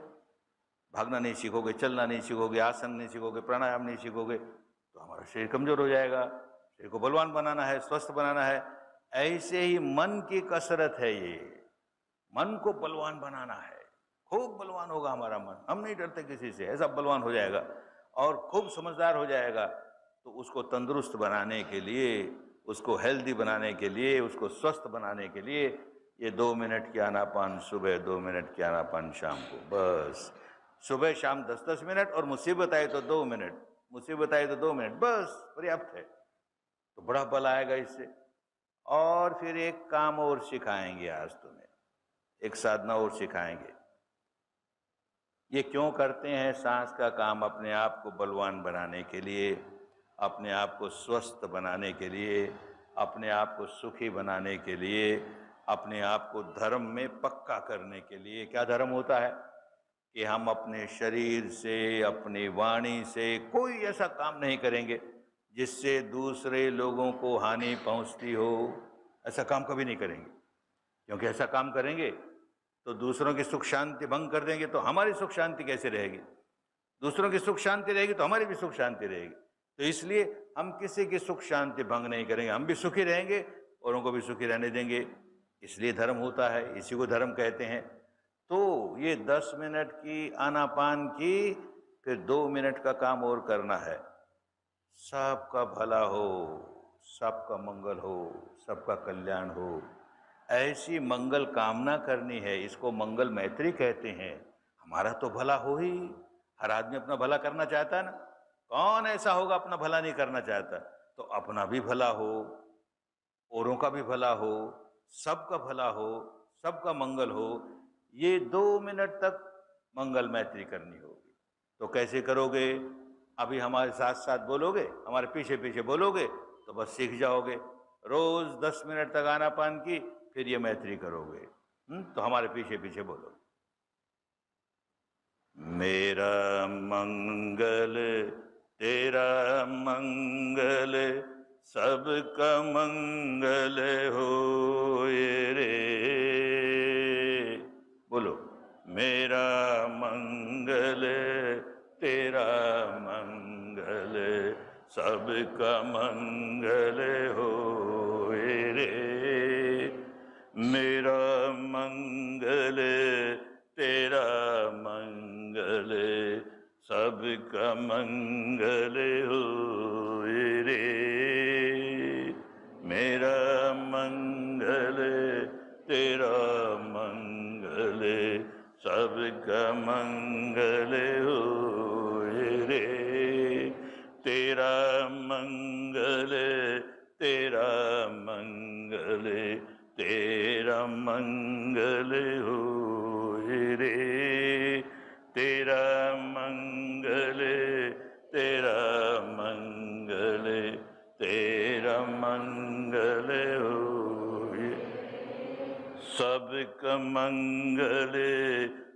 भागना नहीं सीखोगे, चलना नहीं सीखोगे, आसन नहीं सीखोगे, प्राणायाम नहीं सीखोगे, तो हमारा शरीर कमजोर हो जाएगा। शरीर को बलवान बनाना है, स्वस्थ बनाना है। ऐसे ही मन की कसरत है ये, मन को बलवान बनाना है। खूब बलवान होगा हमारा मन, हम नहीं डरते किसी से, ऐसा बलवान हो जाएगा और खूब समझदार हो जाएगा। तो उसको तंदुरुस्त बनाने के लिए, उसको हेल्दी बनाने के लिए, उसको स्वस्थ बनाने के लिए ये 2 मिनट की आनापान सुबह, 2 मिनट की आनापान शाम को, बस सुबह शाम 10-10 मिनट, और मुसीबत आए तो 2 मिनट, मुसीबत आए तो 2 मिनट, बस पर्याप्त है। तो बड़ा बल आएगा इससे। और फिर एक काम और सिखाएंगे आज तुम्हें, एक साधना और सिखाएंगे। ये क्यों करते हैं? सांस का काम अपने आप को बलवान बनाने के लिए, अपने आप को स्वस्थ बनाने के लिए, अपने आप को सुखी बनाने के लिए, अपने आप को धर्म में पक्का करने के लिए। क्या धर्म होता है? कि हम अपने शरीर से, अपनी वाणी से कोई ऐसा काम नहीं करेंगे जिससे दूसरे लोगों को हानि पहुंचती हो। ऐसा काम कभी नहीं करेंगे, क्योंकि ऐसा काम करेंगे तो दूसरों की सुख शांति भंग कर देंगे, तो हमारी सुख शांति कैसे रहेगी? दूसरों की सुख शांति रहेगी तो हमारी भी सुख शांति रहेगी। तो इसलिए हम किसी की सुख शांति भंग नहीं करेंगे, हम भी सुखी रहेंगे, औरों को भी सुखी रहने देंगे। इसलिए धर्म होता है, इसी को धर्म कहते हैं। तो ये 10 मिनट की आनापान की, फिर 2 मिनट का काम और करना है। सबका भला हो, सबका मंगल हो, सबका कल्याण हो, ऐसी मंगल कामना करनी है। इसको मंगल मैत्री कहते हैं। हमारा तो भला हो ही, हर आदमी अपना भला करना चाहता है ना। कौन ऐसा होगा अपना भला नहीं करना चाहता? तो अपना भी भला हो, औरों का भी भला हो, सबका भला हो, सबका मंगल हो। ये 2 मिनट तक मंगल मैत्री करनी होगी। तो कैसे करोगे? अभी हमारे साथ साथ बोलोगे, हमारे पीछे पीछे बोलोगे, तो बस सीख जाओगे। रोज 10 मिनट तक आनापान की, फिर ये मैत्री करोगे। तो हमारे पीछे पीछे बोलो, मेरा मंगल तेरा मंगल, सबका मंगल होए रे। बोलो, मेरा मंगल तेरा मंगल, सबका मंगल होए रे। मेरा मंगल तेरा मंगल, सबका मंगल होए रे। मेरा मंगल तेरा मंगल, सबका मंगल होए रे। तेरा मंगल तेरा मंगल, तेरा मंगल होए रे। तेरा मंगल तेरा मंगल, तेरा मंगल होए। सबका मंगल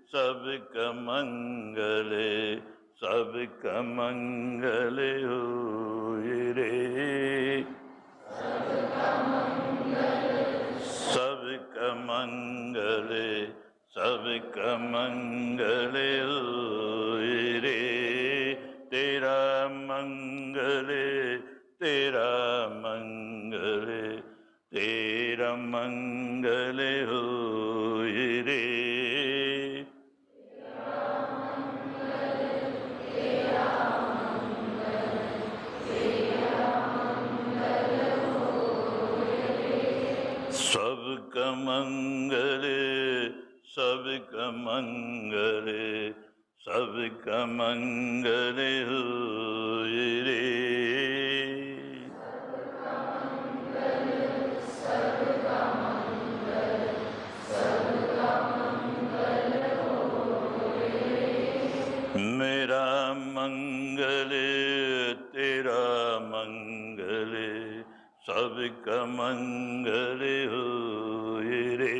सबका मंगल, सबका मंगल होए रे। सबका मंगल सबका मंगल होए रे। तेरा मंगल होए रे। सबका मंगल, सबका मंगल, सबका मंगल होए रे। मेरा मंगल तेरा मंगल, सबका मंगल होए रे।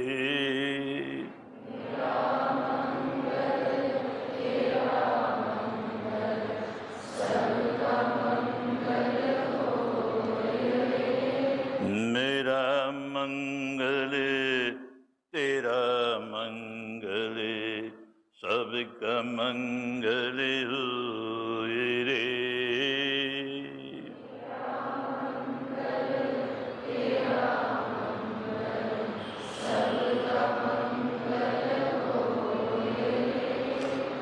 मेरा मंगल तेरा मंगल, सबका मंगल होए रे।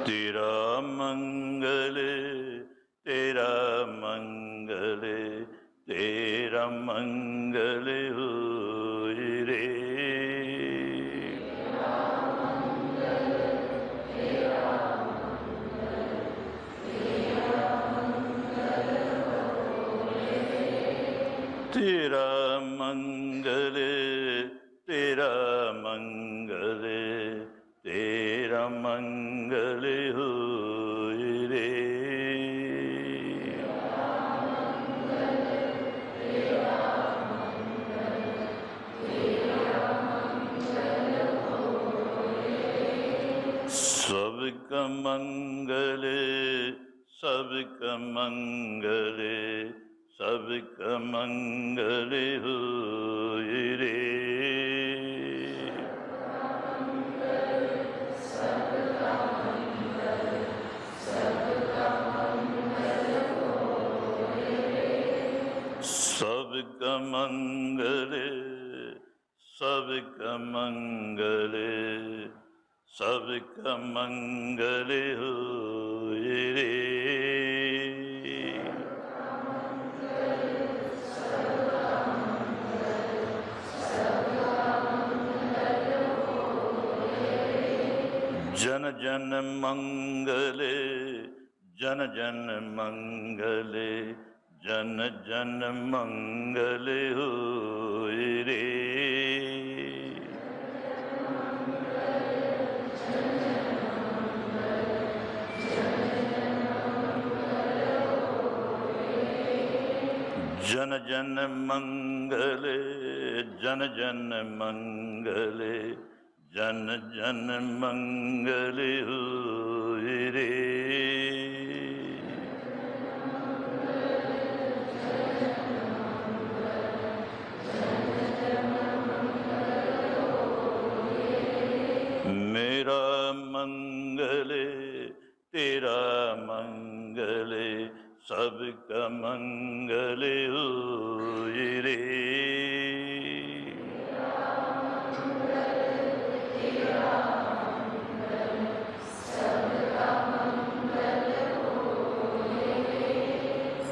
तेरा मंगल तेरा मंगल, तेरा मंगल होए रे। तेरा मंगल तेरा मंगल, तेरा मंगल होए रे। सबका मंगल, सबका मंगल, सबका मंगल होए रे। सबका मंगल, सबका मंगल, सबका मंगल होए रे। जन जन मंगल, जन जन मंगल, जन जन मंगल होए रे। जन जन मंगल, जन जन मंगल, जन जन मंगल होए रे। मेरा मंगल तेरा मंगल, सबका मंगल होए रे।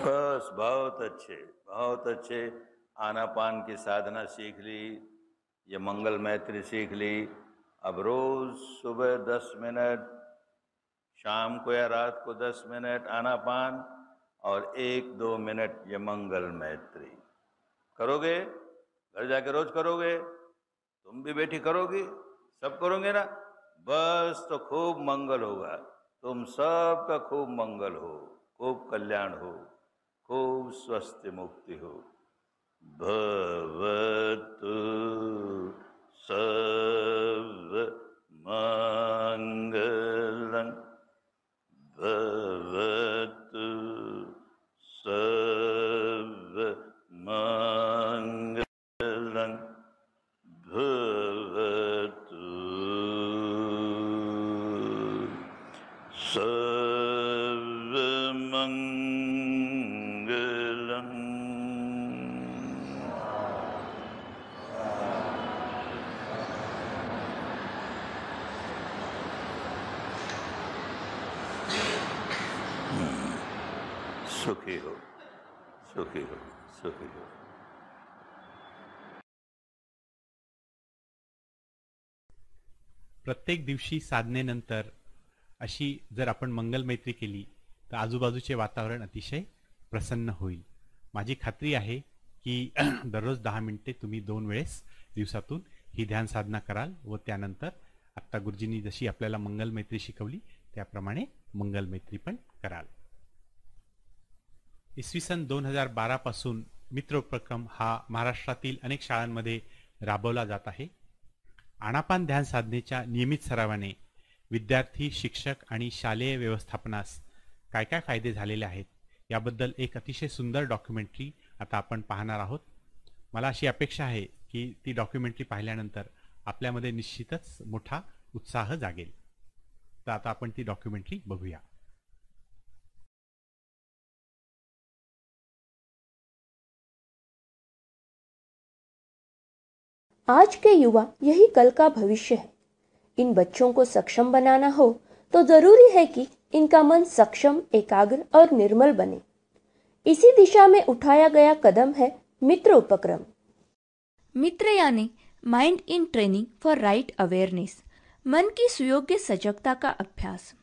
बस बहुत अच्छे, बहुत अच्छे। आनापान की साधना सीख ली, ये मंगल मैत्री सीख ली। अब रोज सुबह 10 मिनट, शाम को या रात को 10 मिनट आनापान और 1-2 मिनट ये मंगल मैत्री करोगे। घर जाके रोज करोगे, तुम भी बेटी करोगी, सब करोगे ना। बस तो खूब मंगल होगा, तुम सबका खूब मंगल हो, खूब कल्याण हो, खूब स्वस्थ मुक्ति हो। भवतु सर्व मंगलं, भवतु सर्व मंगलं, भवतु सर्व मंगलं। सुखी हो, सुखी हो, सुखी हो। प्रत्येक दिवशी साधनेनंतर अशी जर आपण मंगल मैत्री केली तर आजूबाजूचे वातावरण अतिशय प्रसन्न होईल. माझी खात्री आहे की दररोज 10 मिनिटे तुम्ही 2 वेळेस दिवसातून ही ध्यान साधना कराल व त्यानंतर आत्ता गुरुजींनी जशी आपल्याला मंगल मैत्री शिकवली त्याप्रमाणे मंगल मैत्री पण कराल. इसवी सन 2012 पासून मित्र उपक्रम हा महाराष्ट्रातील अनेक शाळांमध्ये राबवला जात आहे. आनापान ध्यान साधनेच्या नियमित सरावाने विद्यार्थी, शिक्षक आणि शालेय व्यवस्थापनास काय काय फायदे झालेले आहेत याबद्दल एक अतिशय सुंदर डॉक्युमेंटरी आता आपण पाहणार आहोत. मला अशी अपेक्षा आहे की ती डॉक्युमेंटरी पाहिल्यानंतर आपल्यामध्ये निश्चितच मोठा उत्साह जागेल. तर आता आपण ती डॉक्युमेंटरी बघूया. आज के युवा यही कल का भविष्य है. इन बच्चों को सक्षम बनाना हो तो जरूरी है कि इनका मन सक्षम, एकाग्र और निर्मल बने. इसी दिशा में उठाया गया कदम है मित्र उपक्रम. मित्र यानी mind in training for right awareness, मन की सुयोग्य सजगता का अभ्यास.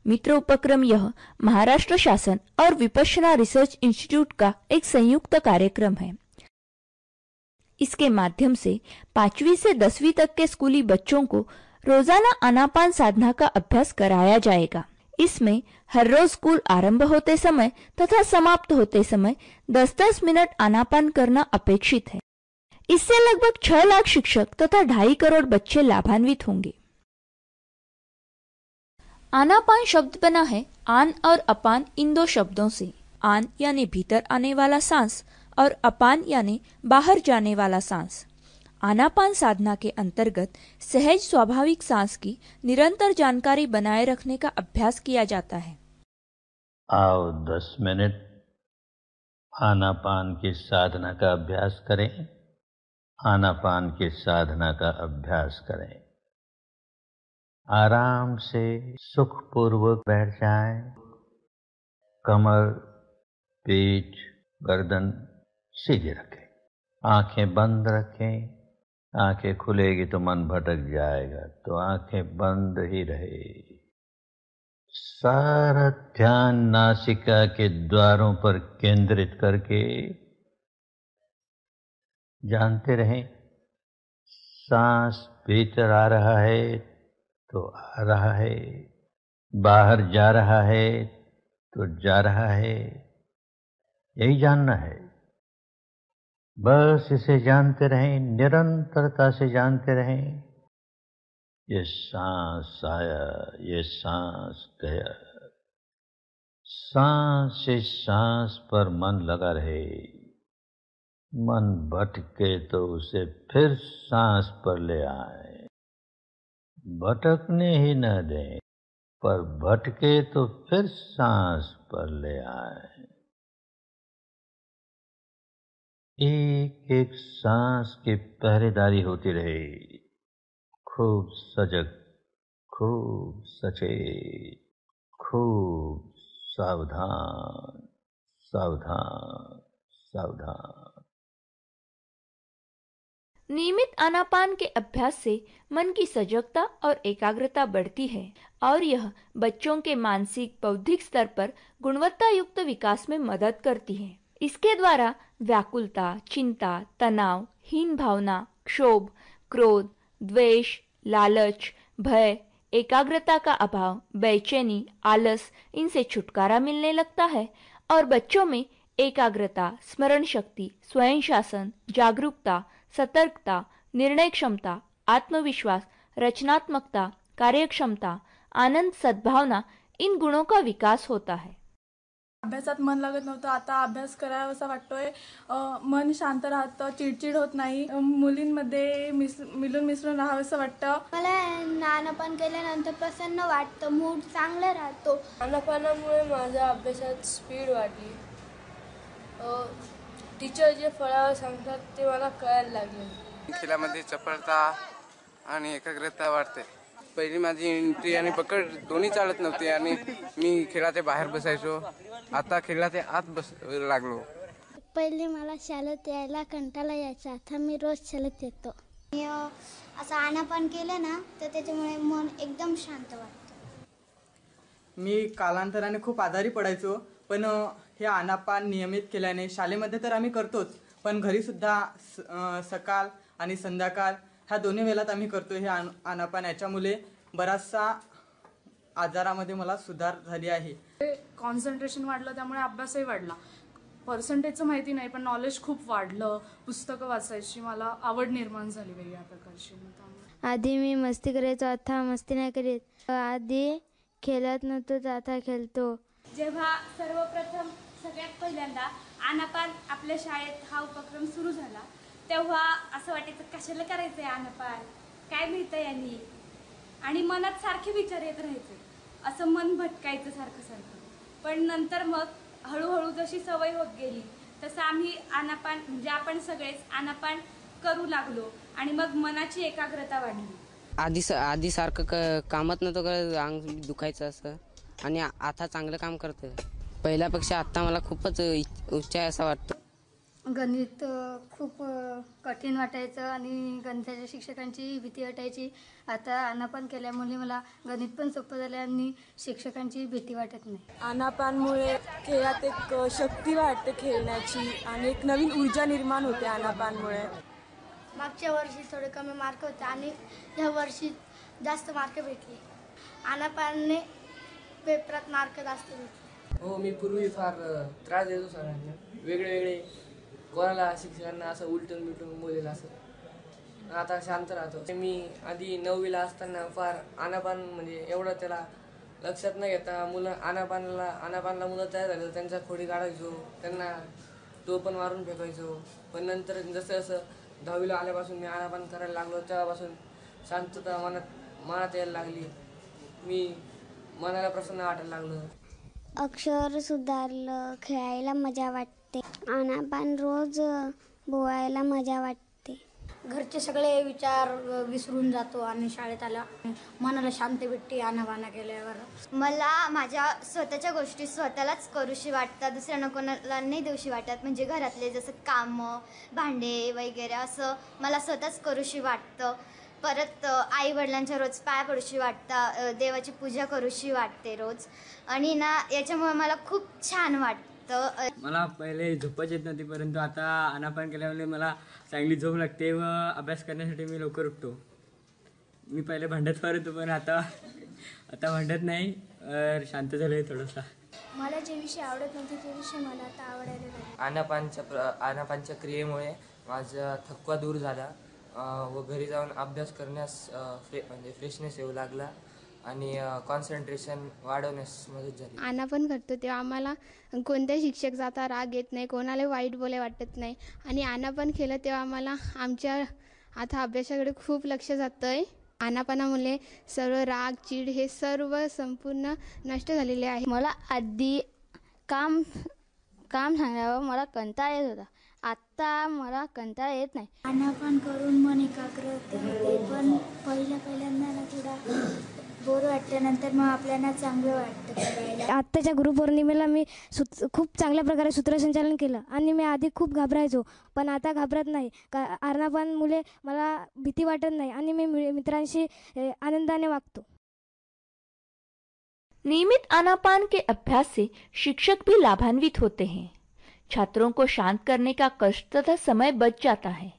मित्र उपक्रम यह महाराष्ट्र शासन और विपश्यना रिसर्च इंस्टीट्यूट का एक संयुक्त कार्यक्रम है. इसके माध्यम से 5वीं से 10वीं तक के स्कूली बच्चों को रोजाना आनापान साधना का अभ्यास कराया जाएगा. इसमें हर रोज स्कूल आरंभ होते समय तथा समाप्त होते समय 10-10 मिनट आनापान करना अपेक्षित है. इससे लगभग 6 लाख शिक्षक तथा 2.5 करोड़ बच्चे लाभान्वित होंगे. आनापान शब्द बना है आन और अपान इन 2 शब्दों से. आन यानी भीतर आने वाला सांस और अपान यानी बाहर जाने वाला सांस. आनापान साधना के अंतर्गत सहज स्वाभाविक सांस की निरंतर जानकारी बनाए रखने का अभ्यास किया जाता है. आओ 10 मिनट आनापान की साधना का अभ्यास करें. आनापान की साधना का अभ्यास करें. आराम से सुखपूर्वक बैठ जाएं. कमर, पीठ, गर्दन सीधे रखें. आंखें बंद रखें. आंखें खुलेगी तो मन भटक जाएगा, तो आंखें बंद ही रहे. सारा ध्यान नासिका के द्वारों पर केंद्रित करके जानते रहें सांस भीतर आ रहा है तो आ रहा है, बाहर जा रहा है तो जा रहा है. यही जानना है. बस इसे जानते रहें, निरंतरता से जानते रहें. ये सांस आया, ये सांस गया. सांस से सांस पर मन लगा रहे. मन भटके तो उसे फिर सांस पर ले आए. भटकने ही न दें, पर भटके तो फिर सांस पर ले आए. एक एक सांस की पहरेदारी होती रहे. खूब सजग, खूब सचेत, खूब सावधान, सावधान, सावधान. नियमित आनापान के अभ्यास से मन की सजगता और एकाग्रता बढ़ती है और यह बच्चों के मानसिक, बौद्धिक स्तर पर गुणवत्ता युक्त विकास में मदद करती है. इसके द्वारा व्याकुलता, चिंता, तनाव, हीन भावना, क्षोभ, क्रोध, द्वेष, लालच, भय, एकाग्रता का अभाव, बेचैनी, आलस इनसे छुटकारा मिलने लगता है और बच्चों में एकाग्रता, स्मरण शक्ति, स्वयं शासन, जागरूकता, सतर्कता, निर्णय क्षमता, आत्मविश्वास, रचनात्मकता, कार्यक्षमता, आनंद, सद्भावना इन गुणों का विकास होता है. अभ्यासात मन लागत नव्हतं, आता अभ्यास करावासा वाटतोय. मन शांत राहतं, चिडचिड होत नाही. मुलींमध्ये मिळून मिसळून राहावंसं वाटतं. मला आनापान केल्यानंतर प्रसन्न वाटतं, मूड चांगला राहतो. आनापानामुळे माझ्या अभ्यासात स्पीड वाढली. टीचर जे फळावर सांगतात ते मला कळायला लागले. खेळामध्ये चपळता आणि एकाग्रता वाढते. पहिली माझी एंट्री आणि पकड दोन्ही चालत नव्हते आणि मी खेळाच्या बाहेर बसायचो. आता खेळाच्या आत लागलो. पहिले मला शाळेत यायला कंटाळा यायचा, आता मी रोज शाळेत येतो. असं आनापान केलं ना तर त्याच्यामुळे मन एकदम शांत वाटतं. मी कालांतराने खूप आजारी पडायचो, पण हे आनापान नियमित केल्याने शाळेमध्ये तर आम्ही करतोच, पण घरीसुद्धा सकाळ आणि संध्याकाळ ह्या दोन्ही वेळात आम्ही करतो हे आनापान. याच्यामुळे बराचसा आजारामध्ये मला सुधार झाली आहे. कॉन्सन्ट्रेशन वाढलं, त्यामुळे अभ्यासही वाढला. पर्सेंटेजचं माहिती नाही, पण नॉलेज खूप वाढलं. पुस्तकं वाचायची मला आवड निर्माण झाली वेगळ्या प्रकारची. आधी मी मस्ती करायचो, आता मस्ती नाही करीत. आधी खेळत नव्हतो, आता खेळतो. जेव्हा सर्वप्रथम सगळ्यात पहिल्यांदा आनापान आपल्या शाळेत हा उपक्रम सुरू झाला, तेव्हा असं वाटायचं कशाला करायचं आहे आनापान, काय मिळतं यांनी, आणि मनात सारखे विचार येत राहायचे. असं मन भटकायचं सारखं सारखं. पण नंतर मग हळूहळू जशी सवय होत गेली तसं आम्ही आनापान म्हणजे आपण सगळेच आनापान करू लागलो आणि मग मनाची एकाग्रता वाढली. आधी सारखं कामच नव्हतं करत, अंग दुखायचं असं, आणि आता चांगलं काम करतं. पहिल्यापेक्षा आता मला खूपच उच्च असं वाटतं. गणित खूप कठीण वाटायचं आणि गणिताच्या शिक्षकांची भीती वाटायची. आता आनापान केल्यामुळे मला गणित पण सोपं झालं आणि शिक्षकांची भीती वाटत नाही. आनापानमुळे खेळात एक शक्ती वाटते खेळण्याची आणि एक नवीन ऊर्जा निर्माण होते आनापानमुळे. मागच्या वर्षी थोडे कमी मार्क होते आणि ह्या वर्षी जास्त मार्क भेटले. आनापानने पेपरात मार्क जास्त भेटले. हो, मी पूर्वी फार त्रास देतो सरांना, वेगळे कोणाला शिक्षकांना असं उलटून बिलटून बोलेलं असं. आता शांत राहतो. मी आधी 9वीला असताना फार आनापान म्हणजे एवढं त्याला लक्षात न घेता आनापानला मुलं तयार झालं, त्यांच्या खोडी काढायचो, त्यांना तो पण मारून फेकायचो. पण नंतर जसं जसं 10वीला आल्यापासून मी आनापान करायला लागलो, तेव्हापासून शांतता मनात यायला लागली. मी मनाला प्रसन्न वाटायला लागलं. अक्षर सुधारलं, खेळायला मजा वाटते. आनापान रोज बोलायला मजा वाटते. घरचे सगळे विचार विसरून जातो आणि शाळेत आला मनाला शांती भेटते आनापाना केल्यावर. मला माझ्या स्वतःच्या गोष्टी स्वतःलाच करूशी वाटतात, दुसऱ्यांना कोणाला नाही देऊशी वाटत. म्हणजे घरातले जसं कामं, भांडे वगैरे असं मला स्वतःच करूशी वाटतं. परत आई वडिलांच्या रोज पाया पडूशी वाटतं, देवाची पूजा करूशी वाटते रोज. आणि ना याच्यामुळे मला खूप छान वाटतं. मला पहिले झोपच येत नव्हती, परंतु आता आनापान केल्यामुळे मला चांगली झोप लागते व अभ्यास करण्यासाठी मी लवकर उठतो. मी पहिले भांडत फार होतो, पण आता भांडत नाही, शांत झालं आहे थोडंसं. मला जे विषय आवडत नव्हते ते विषय मला आता आवडायला लागले. आनापानच्या क्रियेमुळे माझा थकवा दूर झाला व घरी जाऊन अभ्यास करण्यास म्हणजे फ्रेशनेस येऊ लागला आणि कॉन्सन्ट्रेशन वाढवण्यास मदत झाली. आनापान करतो तेव्हा आम्हाला कोणत्याही शिक्षकाचा राग येत नाही, कोणाला वाईट बोले वाटत नाही. आणि आनापान केलं तेव्हा आम्हाला आमच्या आता अभ्यासाकडे खूप लक्ष जातं आहे. आनापानामुळे सर्व राग चीड हे सर्व संपूर्ण नष्ट झालेले आहे. मला आधी काम सांगावं मला कंटाळा येत होता, आता मला कंटाळा येत नाही. आनापान करून मन एकाग्र होते, पण पहिल्यांदा थोडा बोर वाटतं, नंतर मग आपल्याला चांगलं वाटतं करायला. आत्ताच्या गुरुपौर्णिमेला मी खूप चांगल्या प्रकारे सूत्रसंचालन केलं आणि मी आधी खूप घाबरायचो, पण आता घाबरत नाही. आनापानमुळे मला भीती वाटत नाही आणि मी मित्रांशी आनंदाने वागतो. नियमित आनापान के अभ्यास से शिक्षक भी लाभान्वित होते हैं. छात्रों को शांत करने का कष्ट तथा समय बच जाता है.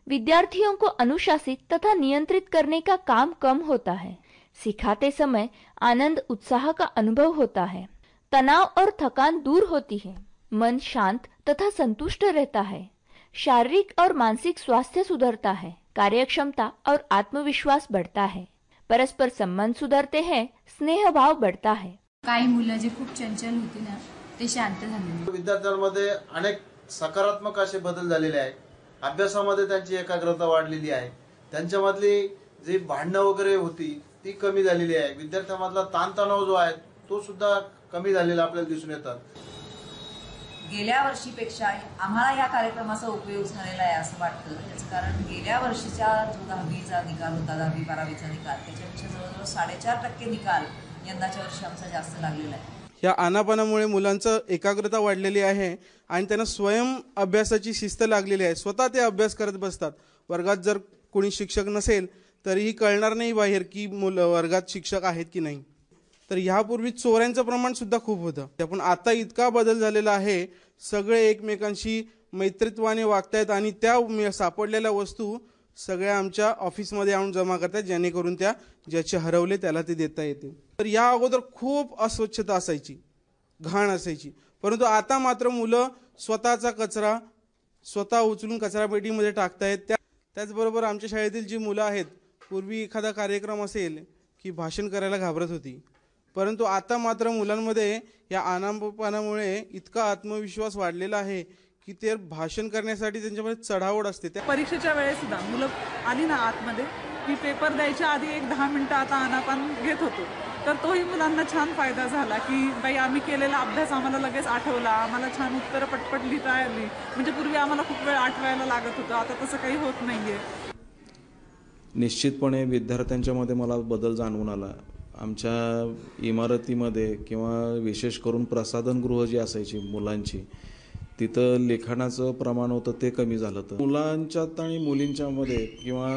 विद्यार्थियों को अनुशासित तथा नियंत्रित करने का काम कम होता है. सिखाते समय आनंद उत्साह का अनुभव होता है. तनाव और थकान दूर होती है. मन शांत तथा संतुष्ट रहता है. शारीरिक और मानसिक स्वास्थ्य सुधरता है. कार्यक्षमता और आत्मविश्वास बढ़ता है. परस्पर संबंध सुधरते हैं. स्नेह भाव बढ़ता है. काही मुलं जे खूप चंचल होती ना ते शांत झाले. विद्यार्थ्यांमध्ये अनेक सकारात्मक असे बदल झालेले आहेत. अभ्यासामध्ये त्यांची एकाग्रता वाढलेली आहे. त्यांच्यामधली जी भांडणं वगैरे होती ती कमी झालेली आहे. विद्यार्थ्यांमधला ताणतणाव जो आहे तो सुद्धा कमी झालेला आपल्याला दिसून येतात. गेल्या वर्षीपेक्षा आम्हाला या कार्यक्रमाचा उपयोग झालेला आहे असं वाटतं. त्याचं कारण गेल्या वर्षीचा जो 10वीचा निकाल होता, 10वी 12वीचा निकाल, त्याच्यापेक्षा जवळजवळ 4.5% निकाल यंदाच्या वर्षी आमचा जास्त लागलेला आहे. या आनापानामुळे मुलांचं एकाग्रता वाढलेली आहे आणि त्यांना स्वयं अभ्यासाची शिस्त लागलेली आहे. स्वतः ते अभ्यास करत बसतात. वर्गात जर कोणी शिक्षक नसेल तरीही कळणार नाही बाहेर की वर्गात शिक्षक आहेत की नाही. तर ह्यापूर्वी चोऱ्यांचं प्रमाण सुद्धा खूप होतं, पण आता इतका बदल झालेला आहे. सगळे एकमेकांशी मैत्रीत्वाने वागतायत आणि त्या सापडलेल्या वस्तू सगळ्या आमच्या ऑफिसमध्ये आणून जमा करतात, जेणेकरून त्या ज्याचे हरवले त्याला ते देता येते. तर या अगोदर खूप अस्वच्छता असायची, घाण असायची, परंतु आता मात्र मुलं स्वतःचा कचरा स्वतः उचलून कचरापेटीमध्ये टाकतायत. त्याचबरोबर आमच्या शाळेतील जी मुलं आहेत, पूर्वी एखादा कार्यक्रम असेल की भाषण करायला घाबरत होती, परंतु आता मात्र मुलांमध्ये या आनापानामुळे इतका आत्मविश्वास वाढलेला आहे की ते भाषण करण्यासाठी त्यांच्यामध्ये चढाओढ असते. त्या परीक्षेच्या वेळेस सुद्धा मुलं आली ना आतमध्ये की पेपर द्यायच्या आधी 1-10 मिनिटं आता आनापान घेत होतो. तर तोही मुलांना छान फायदा झाला की बाई आम्ही केलेला अभ्यास आम्हाला लगेच आठवला, आम्हाला छान उत्तरं पटपट लिहिता आली. म्हणजे पूर्वी आम्हाला खूप वेळ आठवायला लागत होतं, आता तसं काही होत नाहीये. निश्चितपणे विद्यार्थ्यांच्यामध्ये मला बदल जाणवून आला. आमच्या इमारतीमध्ये किंवा विशेष करून प्रसाधनगृह जी असायची मुलांची, तिथं लेखनाचं प्रमाण होतं ते कमी झालं. तर मुलांच्यात आणि मुलींच्यामध्ये किंवा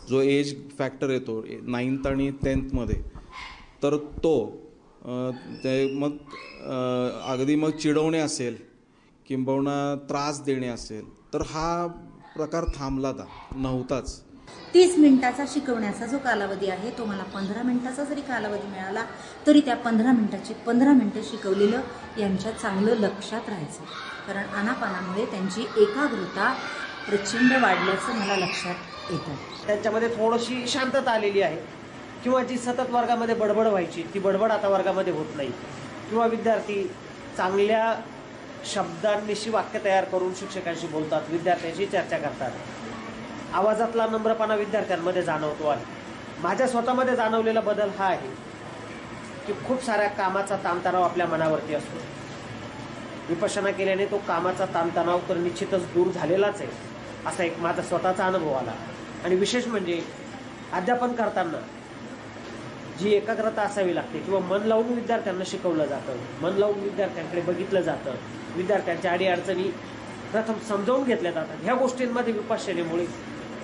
जो एज फॅक्टर येतो 9th आणि 10th मध्ये, तर तो ते मग अगदी मग चिडवणे असेल किंबहुना त्रास देणे असेल, तर हा प्रकार थांबला नव्हताच. 30 मिनिटाचा शिकवण्याचा जो कालावधी आहे तो मला 15 मिनिटाचा जरी कालावधी मिळाला तरी त्या 15 मिनिटाची 15 मिनिटं शिकवलेलं यांच्या चांगलं लक्षात राहायचं. कारण आनापानामुळे त्यांची एकाग्रता प्रचंड वाढल्याचं मला लक्षात येतं. त्यांच्यामध्ये थोडीशी शांतता आलेली आहे किंवा जी सतत वर्गामध्ये बडबड व्हायची ती बडबड आता वर्गामध्ये होत नाही. किंवा विद्यार्थी चांगल्या शब्दांनिशी वाक्य तयार करून शिक्षकांशी बोलतात, विद्यार्थ्यांशी चर्चा करतात. आवाजातला नम्रपणा विद्यार्थ्यांमध्ये जाणवतो आहे. माझ्या स्वतःमध्ये जाणवलेला बदल हा आहे की खूप साऱ्या कामाचा ताणतणाव आपल्या मनावरती असतो. विपश्यना केल्याने तो कामाचा ताणतणाव तर निश्चितच दूर झालेलाच आहे, असा एक माझा स्वतःचा अनुभव आला. आणि विशेष म्हणजे अध्यापन करताना जी एकाग्रता असावी लागते किंवा मन लावून विद्यार्थ्यांना शिकवलं जातं, मन लावून विद्यार्थ्यांकडे बघितलं जातं, विद्यार्थ्यांच्या अडीअडचणी प्रथम समजावून घेतल्या जातात, ह्या गोष्टींमध्ये विपश्यनेमुळे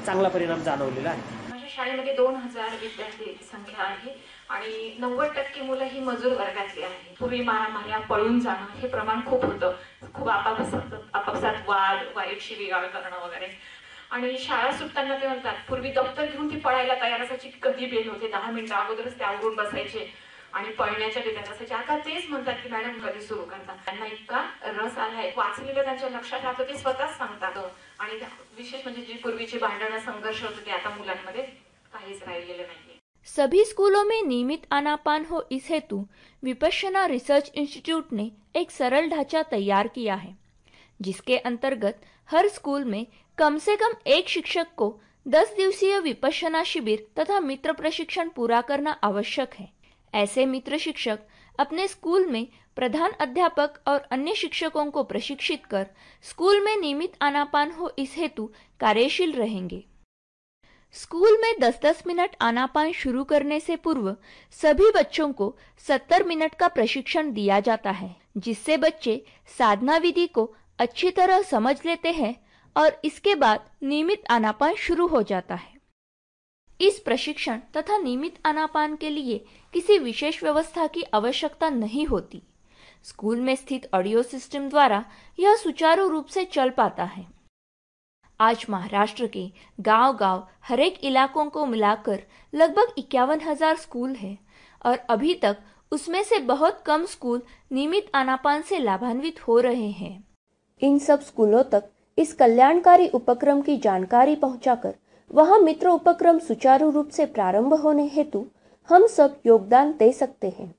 चांगला परिणाम जाणवलेला आहे. माझ्या शाळेमध्ये 2000 विद्यार्थी संख्या आहे आणि 90% मुलं ही मजूर वर्गातली आहे. पूर्वी मारामाऱ्या पळून जाणं हे प्रमाण खूप होतं, खूप आपापसात वाद, वाईट शिवीगाळ करणं वगैरे. आणि शाळा सुटताना ते म्हणतात पूर्वी दप्तर घेऊन ती पळायला तयार असायची, कधी बेल होते 10 मिनिटं अगोदरच त्यावरून बसायचे आणि पळण्याच्या विचारात असायचे. आता तेच म्हणतात की मॅडम कधी सुरू करतात. त्यांना इतका रस आलाय, वाचलेलं त्यांच्या लक्षात राहतं, ते स्वतःच सांगतात. आणि विशेष म्हणजे जी पूर्वीची भांडणं संघर्ष होते ते आता मुलांमध्ये काहीच राहिलेलं नाही. सभी स्कूलों में नियमित आनापान हो, इस हेतु विपश्यना रिसर्च इंस्टीट्यूट ने एक सरल ढांचा तैयार किया है, जिसके अंतर्गत हर स्कूल में कम से कम एक शिक्षक को 10 दिवसीय विपश्यना शिविर तथा मित्र प्रशिक्षण पूरा करना आवश्यक है. ऐसे मित्र शिक्षक अपने स्कूल में प्रधान अध्यापक और अन्य शिक्षकों को प्रशिक्षित कर स्कूल में नियमित आनापान हो, इस हेतु कार्यशील रहेंगे. स्कूल में 10-10 मिनट आनापान शुरू करने से पूर्व सभी बच्चों को 70 मिनट का प्रशिक्षण दिया जाता है, जिससे बच्चे साधना विधि को अच्छी तरह समझ लेते हैं और इसके बाद नियमित आनापान शुरू हो जाता है. इस प्रशिक्षण तथा नियमित आनापान के लिए किसी विशेष व्यवस्था की आवश्यकता नहीं होती. स्कूल में स्थित ऑडियो सिस्टम द्वारा यह सुचारू रूप से चल पाता है. आज महाराष्ट्र के गांव-गांव हर एक इलाकों को मिलाकर लगभग 51,000 स्कूल हैं और अभी तक उसमें से बहुत कम स्कूल नियमित आनापान से लाभान्वित हो रहे हैं. इन सब स्कूलों तक इस कल्याणकारी उपक्रम की जानकारी पहुंचाकर वहां मित्र उपक्रम सुचारू रूप से प्रारंभ होने हेतु हम सब योगदान दे सकते हैं.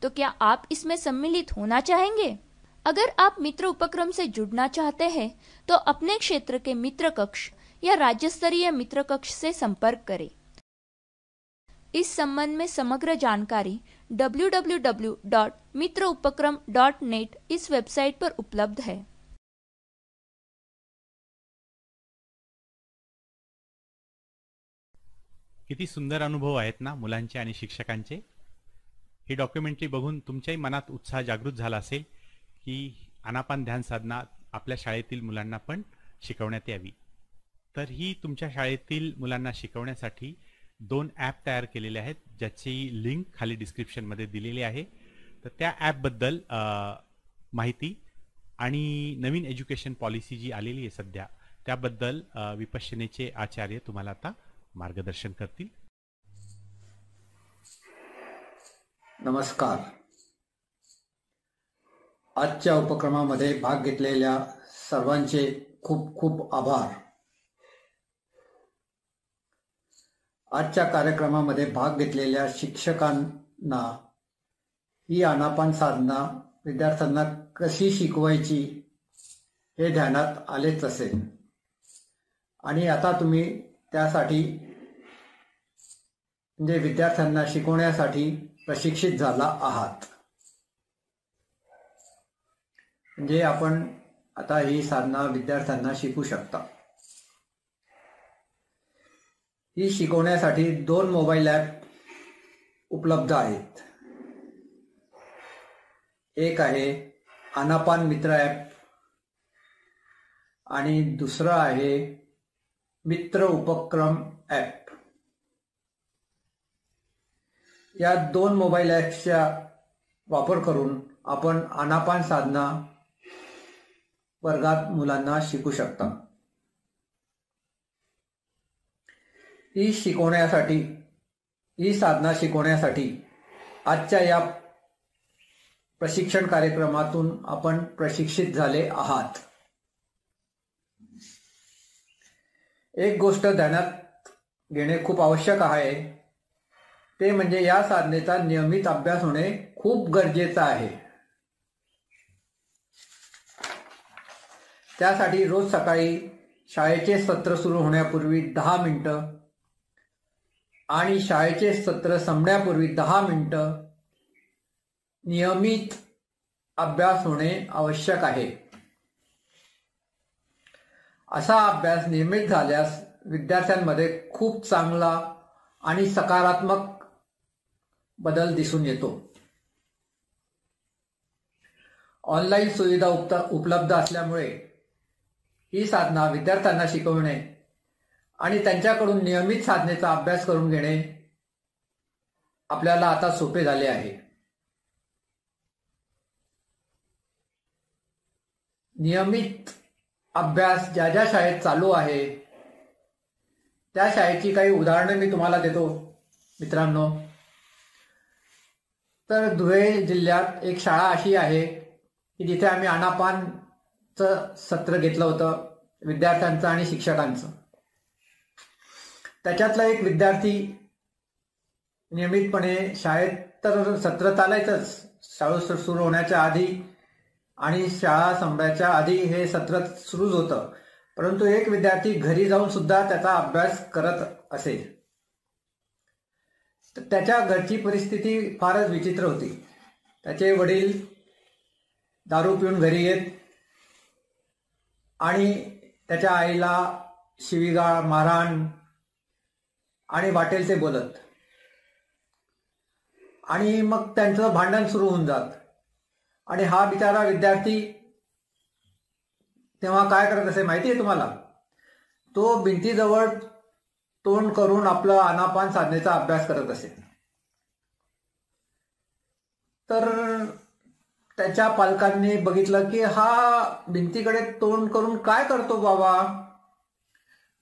तो क्या आप इसमें सम्मिलित होना चाहेंगे? अगर आप मित्र उपक्रम से जुड़ना चाहते हैं तो अपने क्षेत्र के मित्र कक्ष या राज्य स्तरीय मित्र कक्ष से संपर्क करें. इस संबंध में समग्र जानकारी www.mitraupakram.net इस वेबसाइट पर उपलब्ध है। किती सुंदर अनुभव आहेत ना मुलांचे आणि शिक्षकांचे। ही डॉक्युमेंटरी बघून तुमच्याही मनात उत्साह जागृत झाला असेल की आनापान ध्यान साधना आपल्या शाळेतील मुलांना पण शिकवण्यात यावी। तर ही तुमच्या शाळेतील मुलांना शिकवण्यासाठी 2 ॲप तयार केलेले आहेत, ज्याची लिंक खाली डिस्क्रिप्शनमध्ये दिलेली आहे। तर त्या ॲपबद्दल माहिती आणि नवीन एज्युकेशन पॉलिसी जी आलेली आहे सध्या त्याबद्दल विपश्यनेचे आचार्य तुम्हाला आता मार्गदर्शन करतील। नमस्कार। आजच्या उपक्रमामध्ये भाग घेतलेल्या सर्वांचे खूप खूप आभार। आजच्या कार्यक्रमामध्ये भाग घेतलेल्या शिक्षकांना ही आनापान साधना विद्यार्थ्यांना कशी शिकवायची हे ध्यानात आलेच असेल आणि आता तुम्ही त्यासाठी म्हणजे विद्यार्थ्यांना शिकवण्यासाठी प्रशिक्षित झाला आहात। म्हणजे आपण आता ही साधना विद्यार्थ्यांना शिकू शकता। ही शिकवण्यासाठी 2 मोबाईल ॲप उपलब्ध आहेत। एक आहे आनापान मित्र ॲप आणि दुसरं आहे मित्र उपक्रम ॲप। या 2 मोबाईल ॲप्सचा वापर करून आपण आनापान साधना वर्गात मुलांना शिकू शकता। ही साधना शिकवण्यासाठी आजच्या या प्रशिक्षण कार्यक्रमातून आपण प्रशिक्षित झाले आहात। एक गोष्ट ध्यानात घेणे खूप आवश्यक आहे, ते म्हणजे या साधनेचा नियमित अभ्यास होणे खूप गरजेचं आहे। त्यासाठी रोज सकाळी शाळेचे सत्र सुरू होण्यापूर्वी 10 मिनिटं आणि शाळेचे सत्र संपण्यापूर्वी 10 मिनिटं नियमित अभ्यास होणे आवश्यक आहे। असा अभ्यास नियमित झाल्यास विद्यार्थ्यांमध्ये खूप चांगला आणि सकारात्मक बदल दिसून येतो। ऑनलाईन सुविधा उपलब्ध असल्यामुळे ही साधना विद्यार्थ्यांना शिकवणे आणि त्यांच्याकडून नियमित साधनेचा अभ्यास करून घेणे आपल्याला आता सोपे झाले आहे। नियमित अभ्यास ज्या ज्या शाळेत चालू आहे त्या शाळेची काही उदाहरणे मी तुम्हाला देतो मित्रांनो। तर धुळे जिल्ह्यात एक शाळा अशी आहे की जिथे आम्ही आनापानचं सत्र घेतलं होतं विद्यार्थ्यांचं आणि शिक्षकांचं। त्याच्यातला एक विद्यार्थी नियमितपणे शाळेत तर सत्र चालायचंच, शाळा सुरू होण्याच्या आधी आणि शाळा संपायच्या आधी हे सत्र सुरूच होतं, परंतु एक विद्यार्थी घरी जाऊन सुद्धा त्याचा अभ्यास करत असे। त्याच्या घरची परिस्थिती फारच विचित्र होती। त्याचे वडील दारू पिऊन घरी येत आणि त्याच्या आईला शिवीगाळ मारहाण आणि वाटेल ते बोलत आणि मग त्यांचं भांडण सुरू होऊन जात आणि हा बिचारा विद्यार्थी तेव्हा काय करत असे माहिती आहे तुम्हाला? तो भिंतीजवळ तोंड करून आपलं आनापान साधनेचा अभ्यास करत असे। तर त्याच्या पालकांनी बघितलं की हा भिंतीकडे तोंड करून काय करतो बाबा।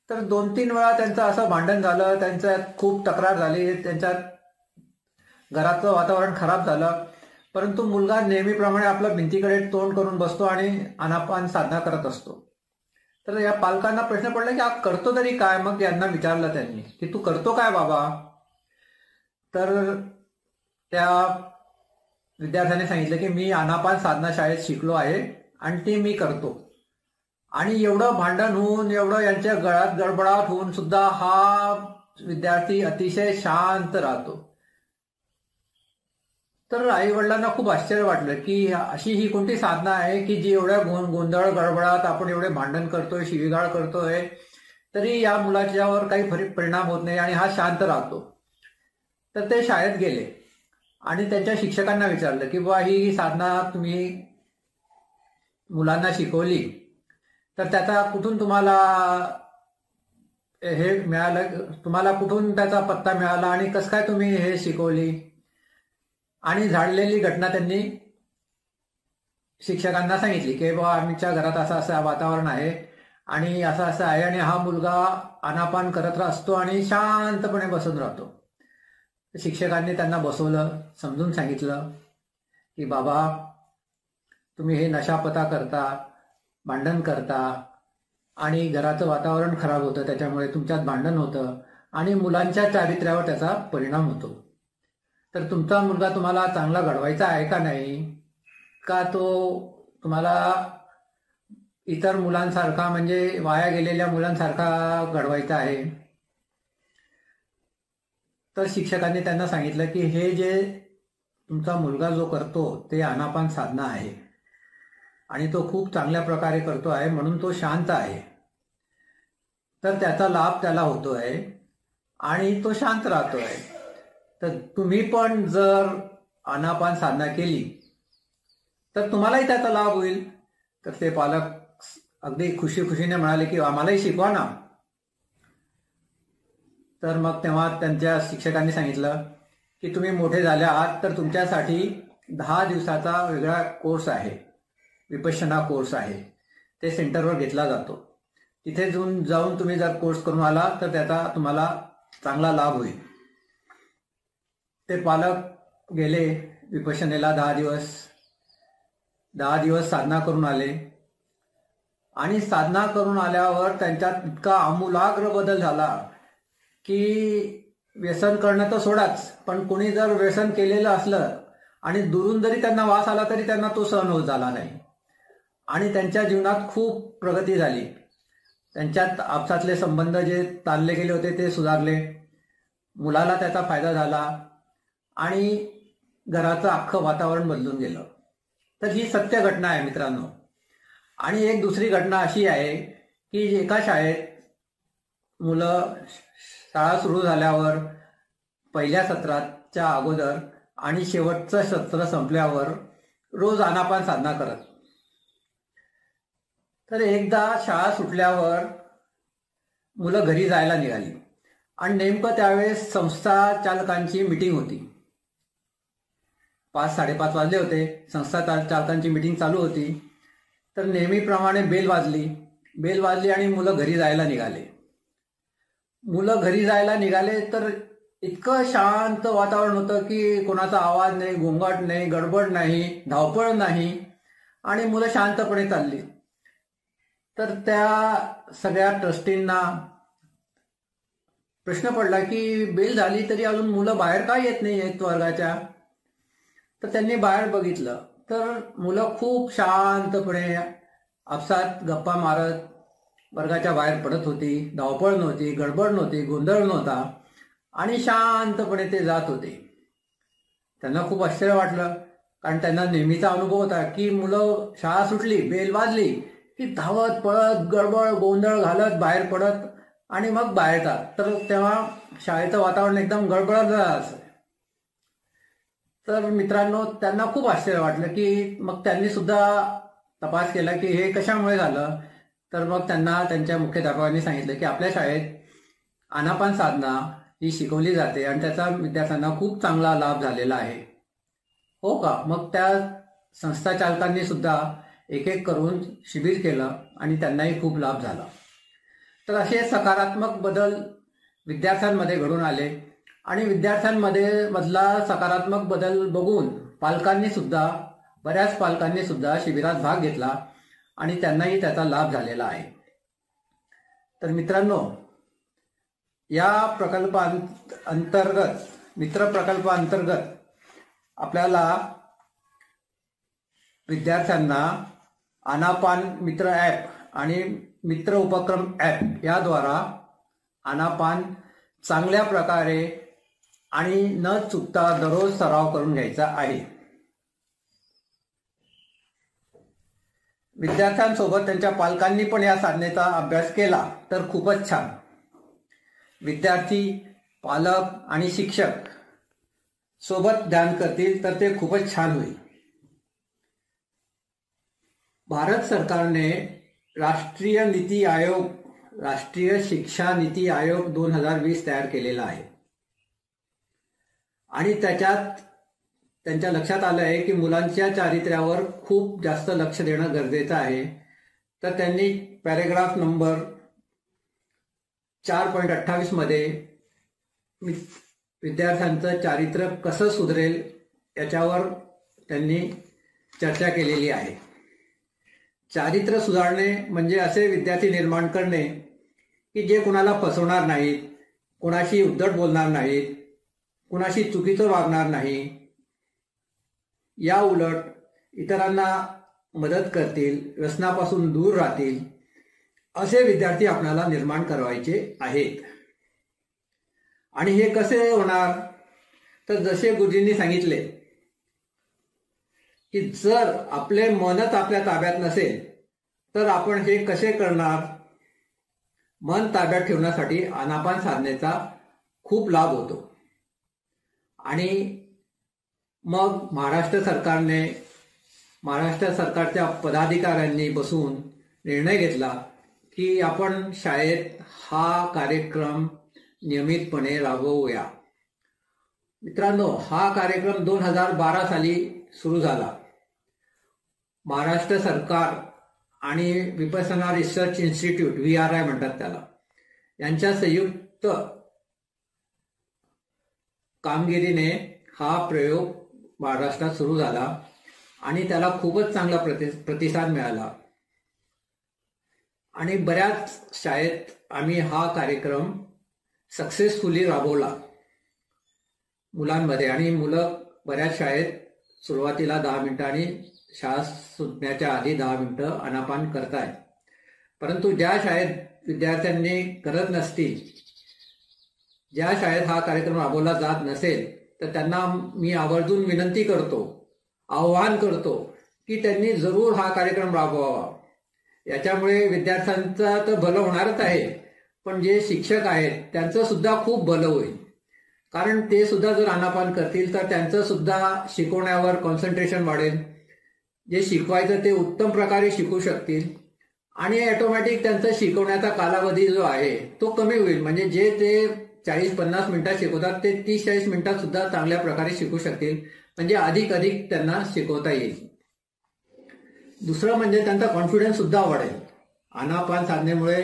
तर 2-3 वेळा त्यांचं असं भांडण झालं, त्यांच्यात खूप तक्रार झाली, त्यांच्यात घराचं वातावरण खराब झालं, परंतु मुलगा नेहमीप्रमाणे आपल्या भिंतीकडे तोंड करून बसतो आणि आनापान साधना करत असतो। तर या पालकांना प्रश्न पडला की हा करतो तरी काय? मग यांना विचारलं त्यांनी की तू करतो काय बाबा? तर त्या विद्यार्थ्याने सांगितलं की मी आनापान साधना शाळेत शिकलो आहे आणि ते मी करतो। आणि एवढं भांडण होऊन एवढं यांच्या गळ्यात गडबडाट होऊन सुद्धा हा विद्यार्थी अतिशय शांत राहतो। तर आई वडिलांना खूप आश्चर्य वाटलं की अशी ही कोणती साधना आहे की जी एवढ्या गोंधळ गडबडात आपण एवढे भांडण करतोय, शिवीगाळ करतोय, तरी या मुलाच्यावर काही परिणाम होत नाही आणि हा शांत राहतो. तर ते शाळेत गेले आणि त्यांच्या शिक्षकांना विचारलं की बाबा ही साधना तुम्ही मुलांना शिकवली तर त्याचा कुठून तुम्हाला हे मिळालं, तुम्हाला कुठून त्याचा पत्ता मिळाला आणि कसं काय तुम्ही हे शिकवली. आणि झाडलेली घटना त्यांनी शिक्षकांना सांगितली की बाबा आमच्या घरात असं असं वातावरण आहे आणि असं असं आहे आणि हा मुलगा आनापान करत असतो आणि शांतपणे बसून राहतो. शिक्षकांनी त्यांना बसवलं, समजून सांगितलं की बाबा तुम्ही हे नशापता करता, भांडण करता आणि घराचं वातावरण खराब होतं, त्याच्यामुळे तुमच्यात भांडण होतं आणि मुलांच्या चारित्र्यावर त्याचा परिणाम होतो. तर तुमचा मुलगा तुम्हाला चांगला घडवायचा आहे का नाही, का तो तुम्हाला इतर मुलांसारखा म्हणजे वाया गेलेल्या मुलांसारखा घडवायचा आहे. तर शिक्षकांनी त्यांना सांगितलं की हे जे तुमचा मुलगा जो करतो ते आनापान साधना आहे आणि तो खूप चांगल्या प्रकारे करतो आहे म्हणून तो शांत आहे. तर त्याचा लाभ त्याला होतोय आणि तो शांत राहतोय. तर तुम्ही पण जर आनापान साधना केली तर तुम्हालाही त्याचा लाभ होईल. तर ते पालक अगदी खुशीने म्हणाले की आम्हालाही शिकवा ना. तर मग तेव्हा त्यांच्या शिक्षकांनी सांगितलं की तुम्ही मोठे झाले आहात तर तुमच्यासाठी 10 दिवसाचा वेगळा कोर्स आहे, विपश्यना कोर्स आहे, ते सेंटरवर घेतला जातो. तिथे जाऊन तुम्ही जर कोर्स करून आला तर त्याचा तुम्हाला चांगला लाभ होईल. ते पालक गेले विपश्यनेला 10 दिवस साधना करून आले आणि साधना करून आल्यावर त्यांच्यात इतका आमूलाग्र बदल झाला की व्यसन करणं तर सोडाच, पण कोणी जर व्यसन केलेलं असलं आणि दुरून जरी त्यांना वास आला तरी त्यांना तो सहन होत झाला नाही आणि त्यांच्या जीवनात खूप प्रगती झाली. त्यांच्यात आपसातले संबंध जे ताणले गेले होते ते सुधारले, मुलाला त्याचा फायदा झाला आणि घराचं अख्खं वातावरण बदलून गेलं. तर ही सत्य घटना आहे मित्रांनो. आणि एक दुसरी घटना अशी आहे की एका शाळेत मुलं शाळा सुरू झाल्यावर पहिल्या सत्राच्या अगोदर आणि शेवटचं सत्र संपल्यावर रोज आनापान साधना करत. तर एकदा शाळा सुटल्यावर मुलं घरी जायला निघाली आणि नेमकं त्यावेळेस संस्था चालकांची मीटिंग होती. 5-5:30 वाजले होते, संस्था चालकांची मीटिंग चालू होती. तर नेहमीप्रमाणे बेल वाजली आणि मुलं घरी जायला निघाले. तर इतकं शांत वातावरण होतं की कोणाचा आवाज नाही, गोंगाट नाही, गडबड नाही, धावपळ नाही आणि मुलं शांतपणे चालली. तर त्या सगळ्या ट्रस्टींना प्रश्न पडला की बेल झाली तरी अजून मुलं बाहेर का येत नाही आहेत वर्गाच्या. तर त्यांनी बाहेर बघितलं तर मुलं खूप शांतपणे आपसात गप्पा मारत वर्गाच्या बाहेर पडत होती. धावपळ नव्हती, गडबड नव्हती, गोंधळ नव्हता आणि शांतपणे ते जात होते. त्यांना खूप आश्चर्य वाटलं कारण त्यांना नेहमीचा अनुभव होता की मुलं शाळा सुटली, बेल वाजली की धावत पळत गडबड गोंधळ घालत बाहेर पडत आणि मग बाहेर जात. तर तेव्हा शाळेचं वातावरण एकदम गडबडत असं. तर मित्रांनो त्यांना खूप आश्चर्य वाटलं की मग त्यांनी सुद्धा तपास केला की हे कशामुळे झालं. तर मग त्यांना त्यांच्या मुख्याध्यापकांनी सांगितलं की आपल्या शाळेत आनापान साधना ही शिकवली जाते आणि त्याचा विद्यार्थ्यांना खूप चांगला लाभ झालेला आहे. हो का. मग त्या संस्था चालकांनी सुद्धा एक करून शिबिर केलं आणि त्यांनाही खूप लाभ झाला. तर असे सकारात्मक बदल विद्यार्थ्यांमध्ये घडून आले आणि विद्यार्थ्यांमध्ये मधला सकारात्मक बदल बघून बऱ्याच पालकांनी सुद्धा शिबिरात भाग घेतला आणि त्यांनाही त्याचा लाभ झालेला आहे. तर मित्रांनो या मित्र प्रकल्पाअंतर्गत आपल्याला विद्यार्थ्यांना आनापान मित्र ॲप आणि मित्र उपक्रम ॲप याद्वारा आनापान चांगल्या प्रकारे आणि न चुकता दररोज सराव करून घ्यायचा आहे. विद्यार्थ्यांसोबत त्यांच्या पालकांनी पण या साधनेचा अभ्यास केला तर खूपच छान. विद्यार्थी, पालक आणि शिक्षक सोबत ध्यान करतील तर ते खूपच छान होईल. भारत सरकारने राष्ट्रीय नीती आयोग, राष्ट्रीय शिक्षा नीती आयोग 2020 तयार केलेला आहे आणि त्याच्यात त्यांच्या लक्षात आलं आहे की मुलांच्या चारित्र्यावर खूप जास्त लक्ष देणं गरजेचं आहे. तर त्यांनी पॅरेग्राफ नंबर 4.28 मध्ये विद्यार्थ्यांचं चारित्र्य कसं सुधरेल याच्यावर त्यांनी चर्चा केलेली आहे. चारित्र्य सुधारणे म्हणजे असे विद्यार्थी निर्माण करणे की जे कुणाला फसवणार नाहीत, कुणाशी उद्धट बोलणार नाहीत, कुणाशी चुकीचं वागणार नाही, या उलट इतरांना मदत करतील, व्यसनापासून दूर राहतील, असे विद्यार्थी आपल्याला निर्माण करायचे आहेत. आणि हे कसे होणार? तर जसे गुरुजींनी सांगितले की जर आपले मनच आपल्या ताब्यात नसेल तर आपण हे कसे करणार? मन ताब्यात ठेवण्यासाठी आनापान साधनेचा खूप लाभ होतो. आणि मग महाराष्ट्र सरकारच्या पदाधिकाऱ्यांनी बसून निर्णय घेतला की आपण शाळेत हा कार्यक्रम नियमितपणे राबवूया. मित्रांनो, हा कार्यक्रम 2012 साली सुरू झाला. महाराष्ट्र सरकार आणि विपसना रिसर्च इन्स्टिट्यूट, VRI म्हणतात त्याला, यांच्या संयुक्त कामगिरीने हा प्रयोग महाराष्ट्रात सुरू झाला आणि त्याला खूपच चांगला प्रतिसाद मिळाला. आणि बऱ्याच शाळेत आम्ही हा कार्यक्रम सक्सेसफुली राबवला मुलांमध्ये. आणि मुलं बऱ्याच शाळेत सुरुवातीला 10 मिनिटं आणि शाळा सुटण्याच्या आधी 10 मिनिटं आनापान करतायत. परंतु ज्या शाळेत विद्यार्थ्यांनी करत नसतील, ज्या शाळेत हा कार्यक्रम राबवला जात नसेल, तर त्यांना मी आवर्जून विनंती करतो, आव्हान करतो की त्यांनी जरूर हा कार्यक्रम राबवावा. याच्यामुळे विद्यार्थ्यांचं तर भलं होणारच आहे, पण जे शिक्षक आहेत त्यांचं सुद्धा खूप भलं होईल. कारण ते सुद्धा जर आनापान करतील तर त्यांचं सुद्धा शिकवण्यावर कॉन्सन्ट्रेशन वाढेल. जे शिकवायचं ते उत्तम प्रकारे शिकू शकतील आणि ऑटोमॅटिक त्यांचा शिकवण्याचा कालावधी जो आहे तो कमी होईल. म्हणजे जे ते 40-50 मिनिटात शिकवतात ते 30-40 मिनिटात सुद्धा चांगल्या प्रकारे शिकू शकतील. म्हणजे अधिक त्यांना शिकवता येईल. दुसरं म्हणजे त्यांचा कॉन्फिडन्स सुद्धा वाढेल. आनापान साधनेमुळे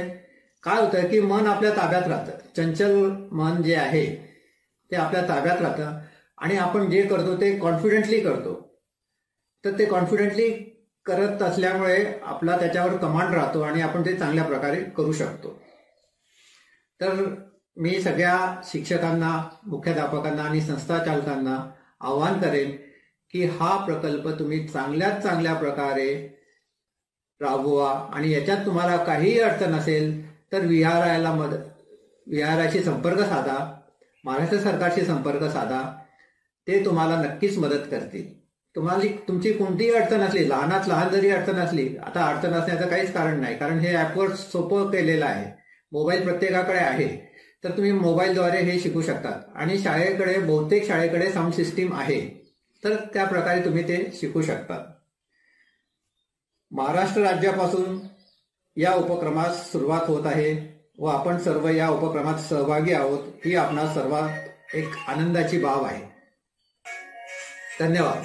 काय होतं की मन आपल्या ताब्यात राहतं. चंचल मन जे आहे ते आपल्या ताब्यात राहतं आणि आपण जे करतो ते कॉन्फिडेंटली करतो. तर ते कॉन्फिडेंटली करत असल्यामुळे आपला त्याच्यावर कमांड राहतो आणि आपण ते चांगल्या प्रकारे करू शकतो. तर मी सगळ्या शिक्षकांना, मुख्याध्यापकांना आणि संस्था चालकांना आवाहन करेन की हा प्रकल्प तुम्ही चांगल्यात चांगल्या प्रकारे राबवा. आणि याच्यात तुम्हाला काहीही अडचण असेल तर VRIशी संपर्क साधा, महाराष्ट्र सरकारशी संपर्क साधा. ते तुम्हाला नक्कीच मदत करतील. तुमची कोणतीही अडचण असली, लहानात लहान जरी अडचण असली, आता अडचण असण्याचं काहीच कारण नाही, कारण हे ॲपवर सोपं केलेलं आहे. मोबाईल प्रत्येकाकडे आहे, तर तुम्ही मोबाईलद्वारे हे शिकू शकतात. आणि बहुतेक शाळेकडे साऊंड सिस्टीम आहे, तर त्या प्रकारे तुम्ही ते शिकू शकतात. महाराष्ट्र राज्यापासून या उपक्रमास सुरुवात होत आहे व आपण सर्व या उपक्रमात सहभागी आहोत. ही आपणा सर्वात एक आनंदाची बाब आहे. धन्यवाद.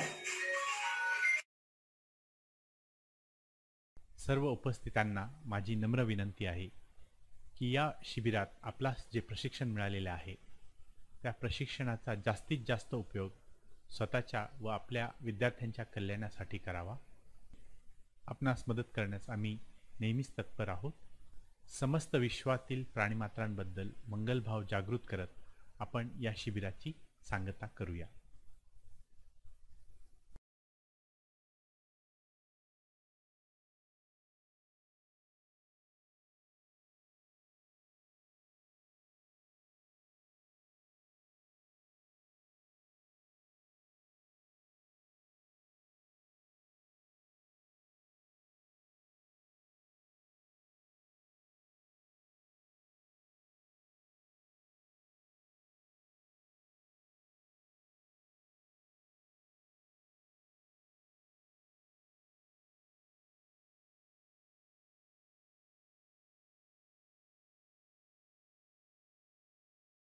सर्व उपस्थितांना माझी नम्र विनंती आहे की या शिबिरात आपला जे प्रशिक्षण मिळालेले आहे त्या प्रशिक्षणाचा जास्तीत जास्त उपयोग स्वतःच्या व आपल्या विद्यार्थ्यांच्या कल्याणासाठी करावा. आपणास मदत करण्यास आम्ही नेहमीच तत्पर आहोत. समस्त विश्वातील प्राणीमात्रांबद्दल मंगलभाव जागृत करत आपण या शिबिराची सांगता करूया.